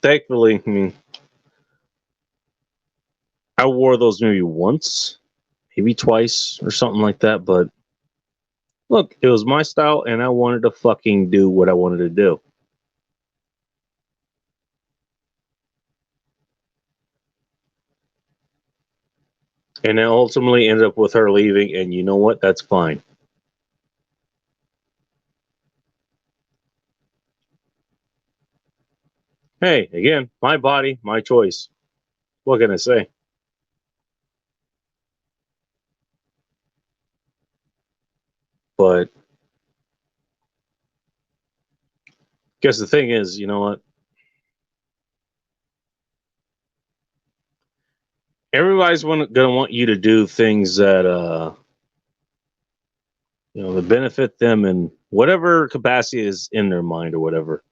A: Thankfully, I mean, I wore those maybe once, maybe twice, or something like that. But look, it was my style, and I wanted to fucking do what I wanted to do. And it ultimately ended up with her leaving, and you know what? That's fine. Hey, again, my body, my choice. What can I say? But guess the thing is, you know what? Everybody's gonna want you to do things that that benefit them in whatever capacity is in their mind or whatever.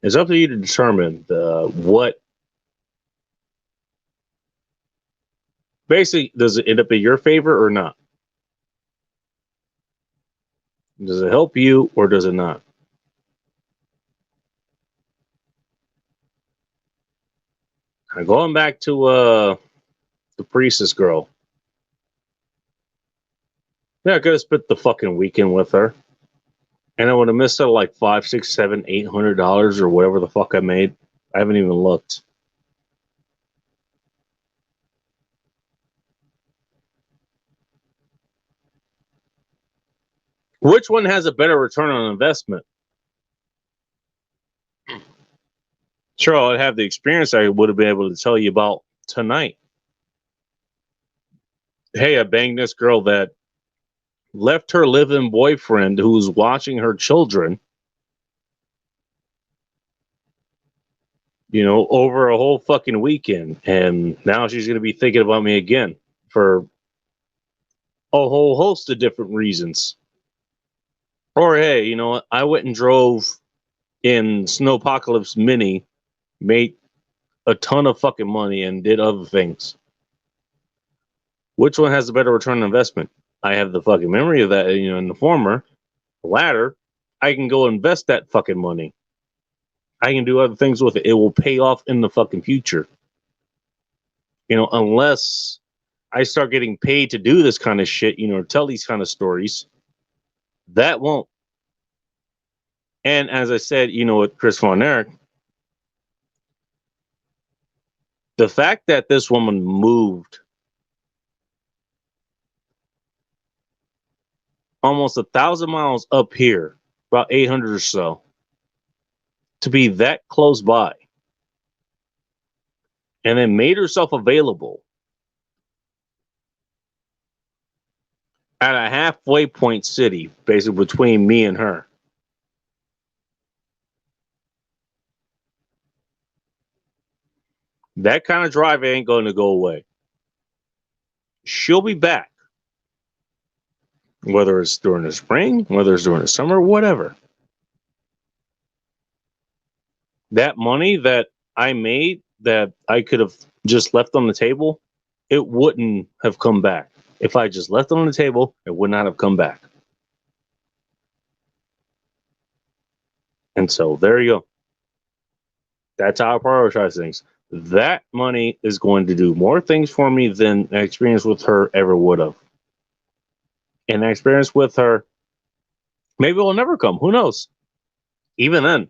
A: It's up to you to determine what. Basically, does it end up in your favor or not? Does it help you or does it not? Going back to the priestess girl. Yeah, I could have spent the fucking weekend with her. And I would have missed out like five, six, seven, $800 or whatever the fuck I made. I haven't even looked. Which one has a better return on investment? Sure, I'd have the experience I would have been able to tell you about tonight. Hey, I banged this girl that left her live-in boyfriend who's watching her children, over a whole fucking weekend. And now she's going to be thinking about me again for a whole host of different reasons. Or, hey, what? I went and drove in Snowpocalypse Mini, made a ton of fucking money, and did other things. Which one has the better return on investment? I have the fucking memory of that, in the former. The latter, I can go invest that fucking money. I can do other things with it. It will pay off in the fucking future. Unless I start getting paid to do this kind of shit, tell these kind of stories, that won't. And as I said, with Chris Von Erich, the fact that this woman moved almost 1,000 miles up here, about 800 or so, to be that close by, and then made herself available at a halfway point city, basically between me and her. That kind of drive ain't going to go away. She'll be back, whether it's during the spring, whether it's during the summer, whatever. That money that I made that I could have just left on the table, it wouldn't have come back. If I just left it on the table, it would not have come back. And so there you go. That's how I prioritize things. That money is going to do more things for me than an experience with her ever would have. And an experience with her maybe will never come. Who knows? Even then,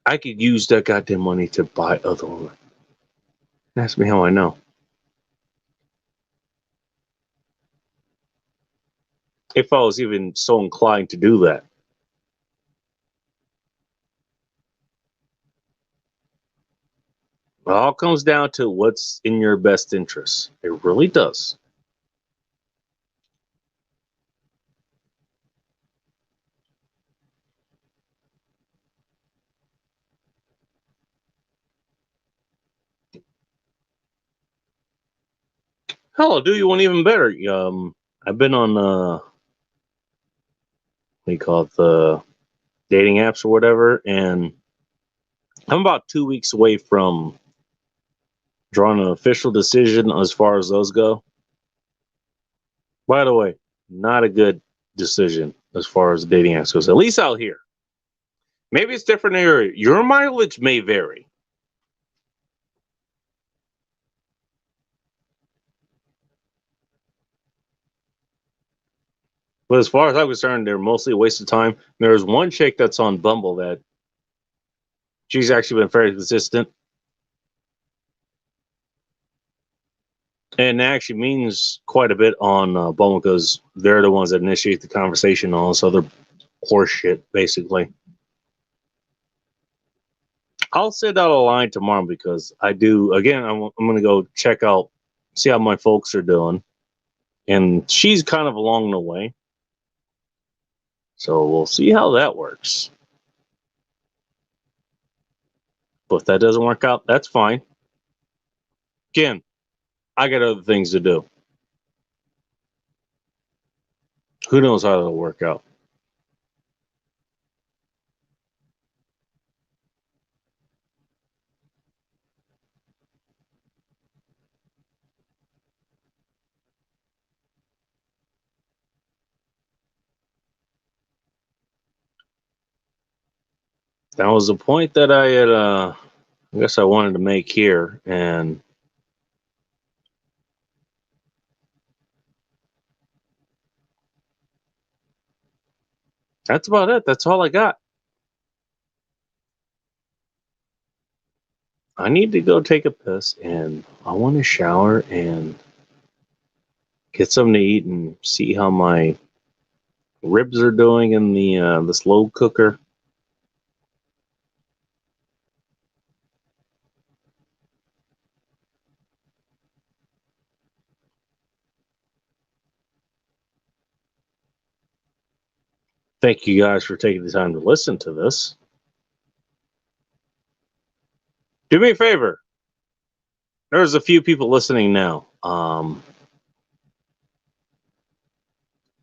A: I could use that goddamn money to buy other women. Ask me how I know. If I was even so inclined to do that. It all comes down to what's in your best interest. It really does. Hell, I'll do you one even better. I've been on what do you call it, the dating apps or whatever, and I'm about 2 weeks away from drawing an official decision as far as those go. By the way, not a good decision as far as dating apps goes, at least out here. Maybe it's different area. Your mileage may vary. But as far as I'm concerned, they're mostly a waste of time. There's one chick that's on Bumble that she's actually been very consistent. And that actually means quite a bit on Bumble because they're the ones that initiate the conversation and all this other horse shit, basically. I'll send out a line tomorrow because I do, again, I'm going to go check out, see how my folks are doing. And she's kind of along the way. So we'll see how that works. But if that doesn't work out, that's fine. Again, I got other things to do. Who knows how it'll work out? That was the point that I had, I guess I wanted to make here. And That's about it. That's all I got. I need to go take a piss, and I want to shower and get something to eat and see how my ribs are doing in the slow cooker. Thank you guys for taking the time to listen to this. Do me a favor. There's a few people listening now.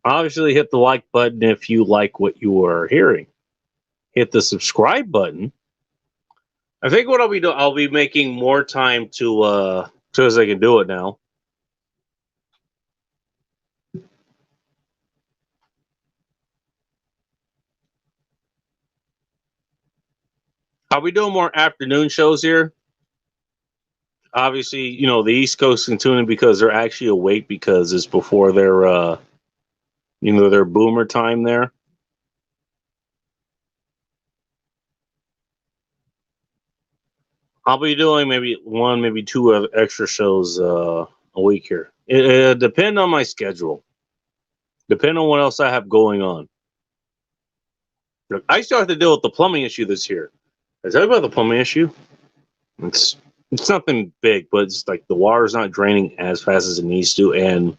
A: Obviously, hit the like button if you like what you are hearing. Hit the subscribe button. I think what I'll be doing, I'll be making more time to so as I can do it now. I'll be doing more afternoon shows here. Obviously, the East Coast can tune in because they're actually awake because it's before their boomer time there. I'll be doing maybe one, maybe two extra shows a week here. It depends on my schedule. Depend on what else I have going on. Look, I still have to deal with the plumbing issue this year. I tell you about the plumbing issue. It's it's nothing big, but it's like the water's not draining as fast as it needs to, and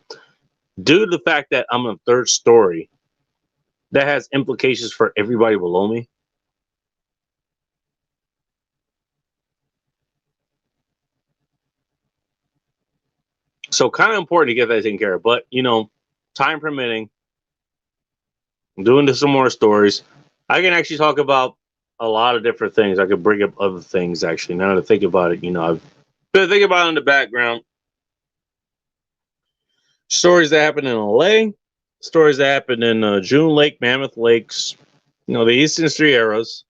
A: due to the fact that I'm on the third story, that has implications for everybody below me. So kind of important to get that taken care of. But time permitting, I'm doing some more stories. I can actually talk about a lot of different things. I could bring up other things actually. Now to think about it, I've been thinking about it in the background. Stories that happened in LA, stories that happened in June Lake, Mammoth Lakes, the Eastern Three Eras.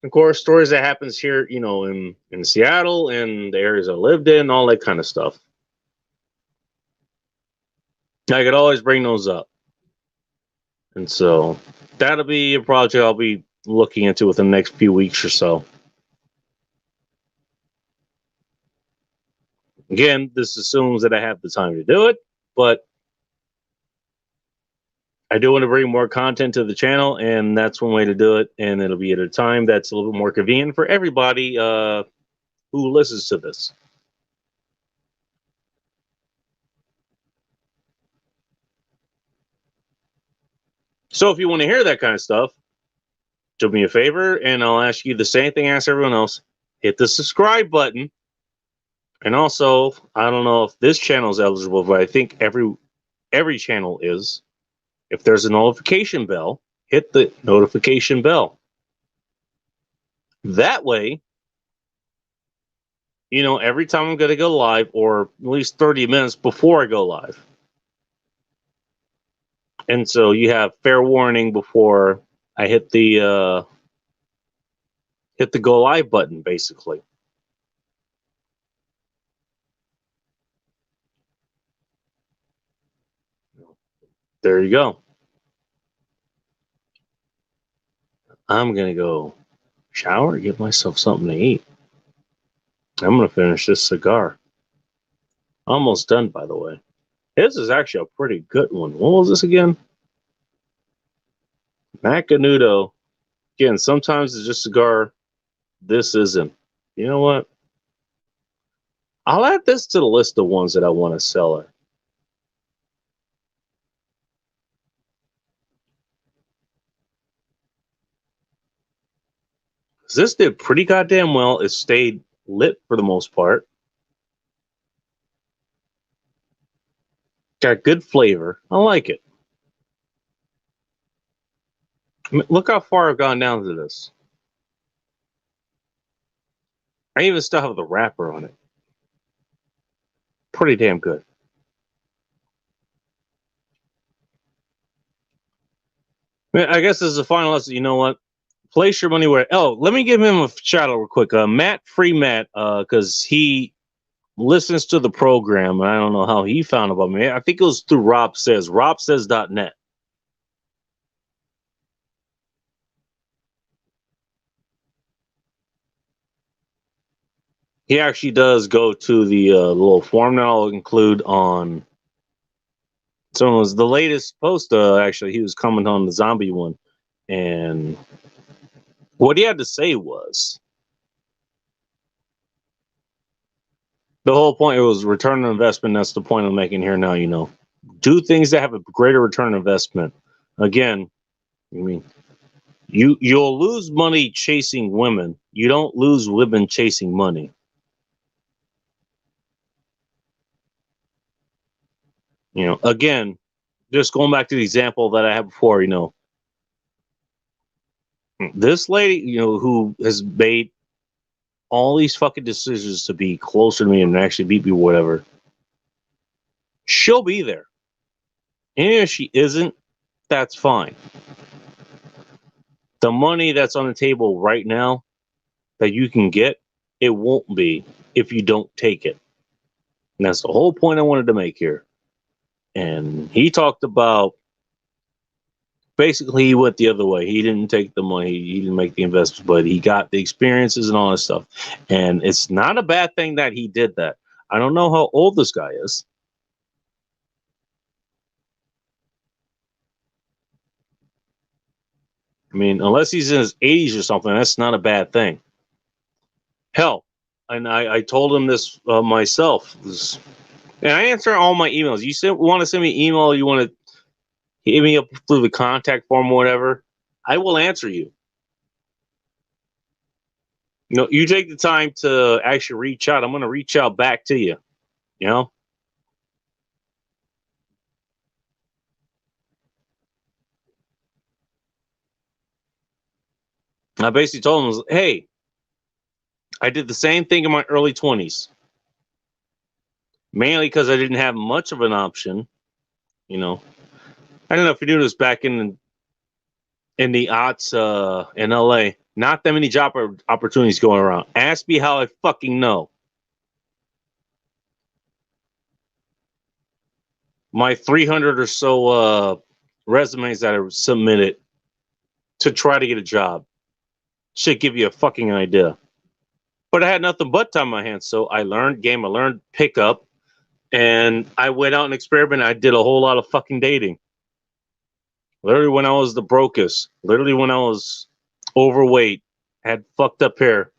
A: Of course, stories that happens here, in Seattle and the areas I lived in, all that kind of stuff. I could always bring those up. And so that'll be a project I'll be looking into within the next few weeks or so. Again, this assumes that I have the time to do it, but I do want to bring more content to the channel, and that's one way to do it. And it'll be at a time that's a little bit more convenient for everybody who listens to this. So if you want to hear that kind of stuff, do me a favor, and I'll ask you the same thing I ask everyone else. Hit the subscribe button. And also, I don't know if this channel is eligible, but I think every channel is. If there's a notification bell, hit the notification bell. That way, every time I'm going to go live, or at least 30 minutes before I go live. And so you have fair warning before I hit the go live button, basically. There you go. I'm going to go shower, get myself something to eat. I'm going to finish this cigar. Almost done, by the way. This is actually a pretty good one. What was this again? Macanudo. Again, sometimes it's just a cigar. This isn't. You know what? I'll add this to the list of ones that I want to sell it. This did pretty goddamn well. It stayed lit for the most part. Got good flavor. I like it. I mean, look how far I've gone down to this. I even still have the wrapper on it. Pretty damn good. I guess this is the final lesson. You know what? Place your money where. Oh, let me give him a shout out real quick. Matt Free Matt, because he listens to the program, and I don't know how he found about me. I think it was through Rob Says, robsays.net. He actually does go to the little form that I'll include on. So it was the latest post. Actually, he was commenting on the zombie one, and what he had to say was the whole point. It was return on investment. That's the point I'm making here now. Do things that have a greater return on investment. Again, I mean, you'll lose money chasing women. You don't lose women chasing money. Again, just going back to the example that I had before. This lady, who has made all these fucking decisions to be closer to me and actually beat me, whatever. She'll be there. And if she isn't, that's fine. The money that's on the table right now that you can get, it won't be if you don't take it. And that's the whole point I wanted to make here. And he talked about basically he went the other way. He didn't take the money, he didn't make the investments, but he got the experiences and all this stuff. And it's not a bad thing that he did that. I don't know how old this guy is. I mean, unless he's in his 80s or something, that's not a bad thing. Hell, and I told him this myself. And I answer all my emails. You want to send me an email, you want to hit me up through the contact form or whatever, I will answer you. You take the time to actually reach out. I'm going to reach out back to you. You know? I basically told him, hey, I did the same thing in my early 20s. Mainly because I didn't have much of an option. I don't know if you knew this back in the aughts in LA. Not that many job opportunities going around. Ask me how I fucking know. My 300 or so resumes that I submitted to try to get a job should give you a fucking idea. But I had nothing but time on my hands, so I learned game, I learned pickup, and I went out and experimented. I did a whole lot of fucking dating. Literally when I was the brokest, literally when I was overweight, had fucked up hair,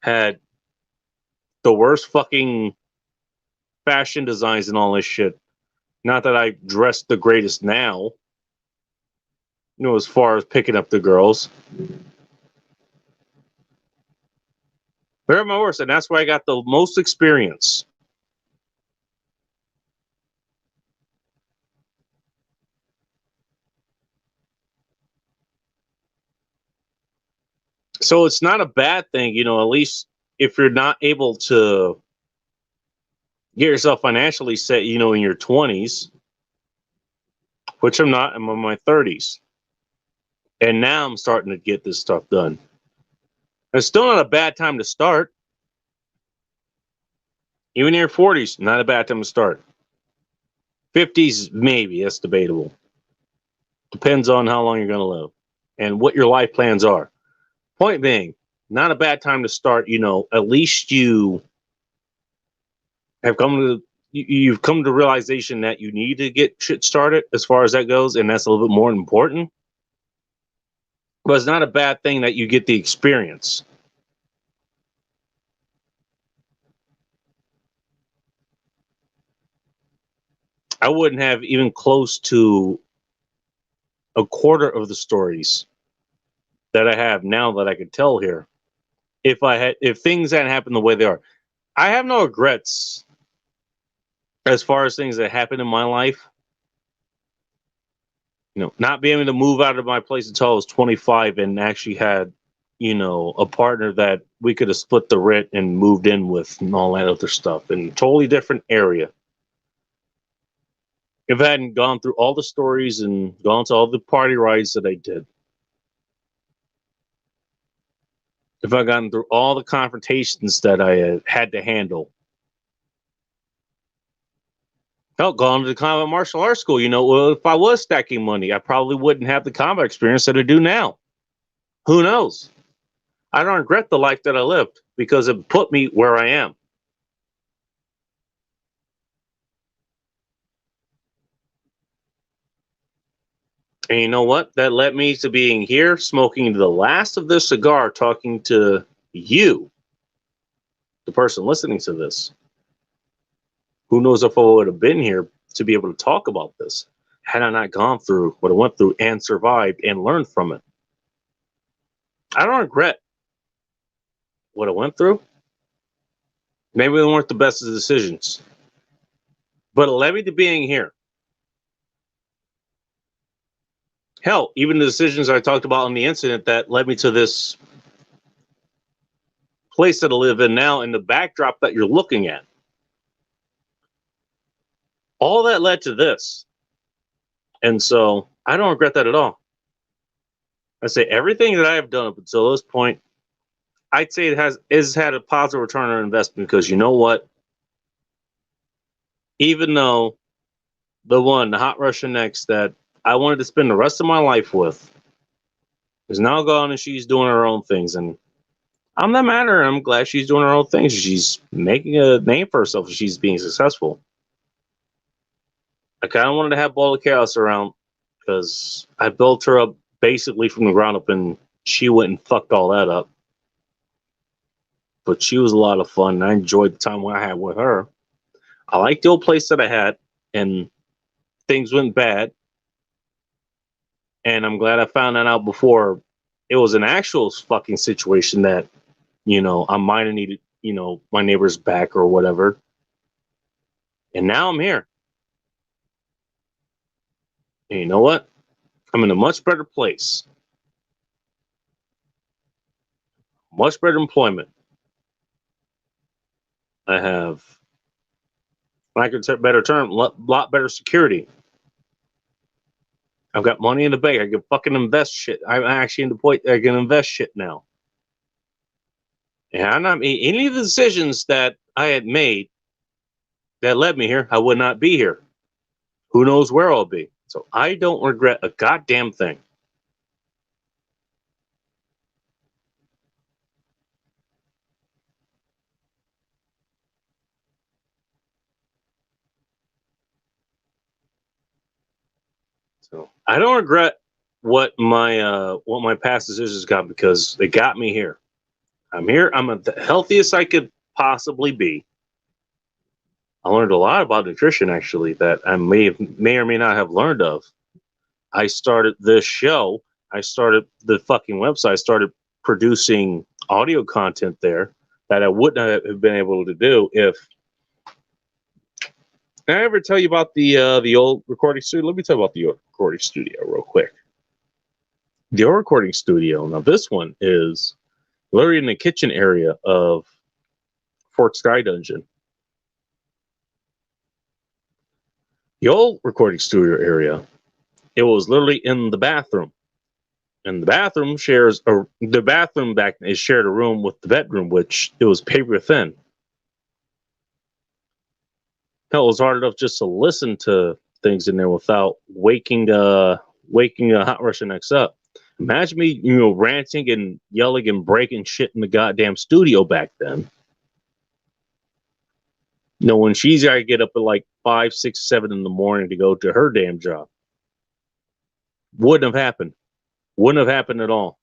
A: had the worst fucking fashion designs and all this shit. Not that I dress the greatest now, as far as picking up the girls. They're my worst, and that's where I got the most experience. So it's not a bad thing, at least if you're not able to get yourself financially set, in your 20s, which I'm not, I'm in my 30s. And now I'm starting to get this stuff done. It's still not a bad time to start. Even in your 40s, not a bad time to start. 50s, maybe, that's debatable. Depends on how long you're going to live and what your life plans are. Point being, not a bad time to start. At least you have you've come to realization that you need to get shit started as far as that goes, and that's a little bit more important. But it's not a bad thing that you get the experience. I wouldn't have even close to a quarter of the stories that I have now that I could tell here if things hadn't happened the way they are. I have no regrets as far as things that happened in my life. Not being able to move out of my place until I was 25 and actually had, a partner that we could have split the rent and moved in with and all that other stuff in a totally different area. If I hadn't gone through all the stories and gone to all the party rides that I did, if I gotten through all the confrontations that I had to handle, hell, gone to the combat martial arts school, well, if I was stacking money, I probably wouldn't have the combat experience that I do now. Who knows? I don't regret the life that I lived because it put me where I am. And you know what? That led me to being here, smoking the last of this cigar, talking to you, the person listening to this. Who knows if I would have been here to be able to talk about this had I not gone through what I went through and survived and learned from it. I don't regret what I went through. Maybe they weren't the best of decisions, but it led me to being here. Hell, even the decisions I talked about in the incident that led me to this place that I live in now and the backdrop that you're looking at. All that led to this. And so I don't regret that at all. I say everything that I have done up until this point, I'd say it has had a positive return on investment because you know what? Even though the Hot Russian X that I wanted to spend the rest of my life with is now gone and she's doing her own things. And I'm not mad at her. I'm glad she's doing her own things. She's making a name for herself. She's being successful. I kind of wanted to have Ball of Chaos around because I built her up basically from the ground up and she went and fucked all that up. But she was a lot of fun. And I enjoyed the time I had with her. I liked the old place that I had, and things went bad. And I'm glad I found that out before it was an actual fucking situation that, I might have needed, my neighbor's back or whatever. And now I'm here. And you know what? I'm in a much better place. Much better employment. I have, I could say better term, lot better security. I've got money in the bank. I can fucking invest shit. I'm actually in the point I can invest shit now. And I'm not any of the decisions that I had made that led me here, I would not be here. Who knows where I'll be? So I don't regret a goddamn thing. So I don't regret what my past decisions got because they got me here. I'm here. I'm the healthiest I could possibly be. I learned a lot about nutrition actually that I may or may not have learned of. I started this show. I started the fucking website. I started producing audio content there that I would not have been able to do if. Did I ever tell you about the old recording studio? Let me tell you about the old recording studio real quick. The old recording studio. Now this one is literally in the kitchen area of Fort Sky Dungeon. The old recording studio area, it was literally in the bathroom. And the bathroom the bathroom back is shared a room with the bedroom, which it was paper thin. Hell, it was hard enough just to listen to things in there without waking a Hot Russian X up. Imagine me, ranting and yelling and breaking shit in the goddamn studio back then. When she's got to get up at like 5, 6, 7 in the morning to go to her damn job. Wouldn't have happened. Wouldn't have happened at all.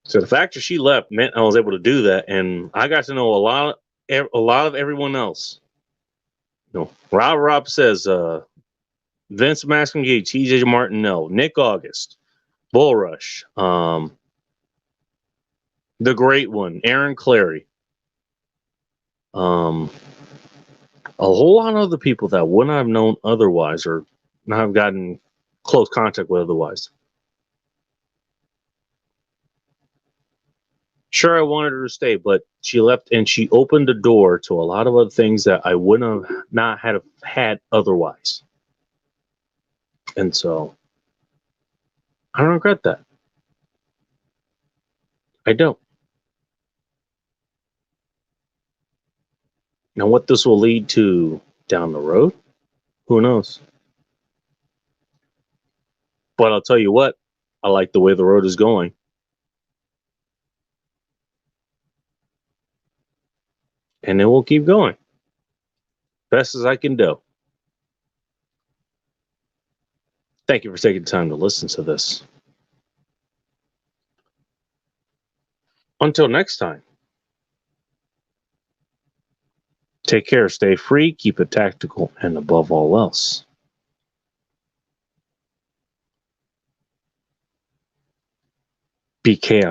A: So the fact that she left meant I was able to do that, and I got to know a lot of everyone else. Rob says Vince Mascangate, T.J. Martinell, Nick August, Bullrush, the Great One, Aaron Clary, a whole lot of other people that wouldn't have known otherwise or not have gotten close contact with otherwise. Sure, I wanted her to stay, but she left and she opened the door to a lot of other things that I wouldn't have not had otherwise. And so I don't regret that. I don't. Now, what this will lead to down the road. Who knows? But I'll tell you what, I like the way the road is going. And then we'll keep going. Best as I can do. Thank you for taking the time to listen to this. Until next time, take care, stay free, keep it tactical, and above all else, be chaos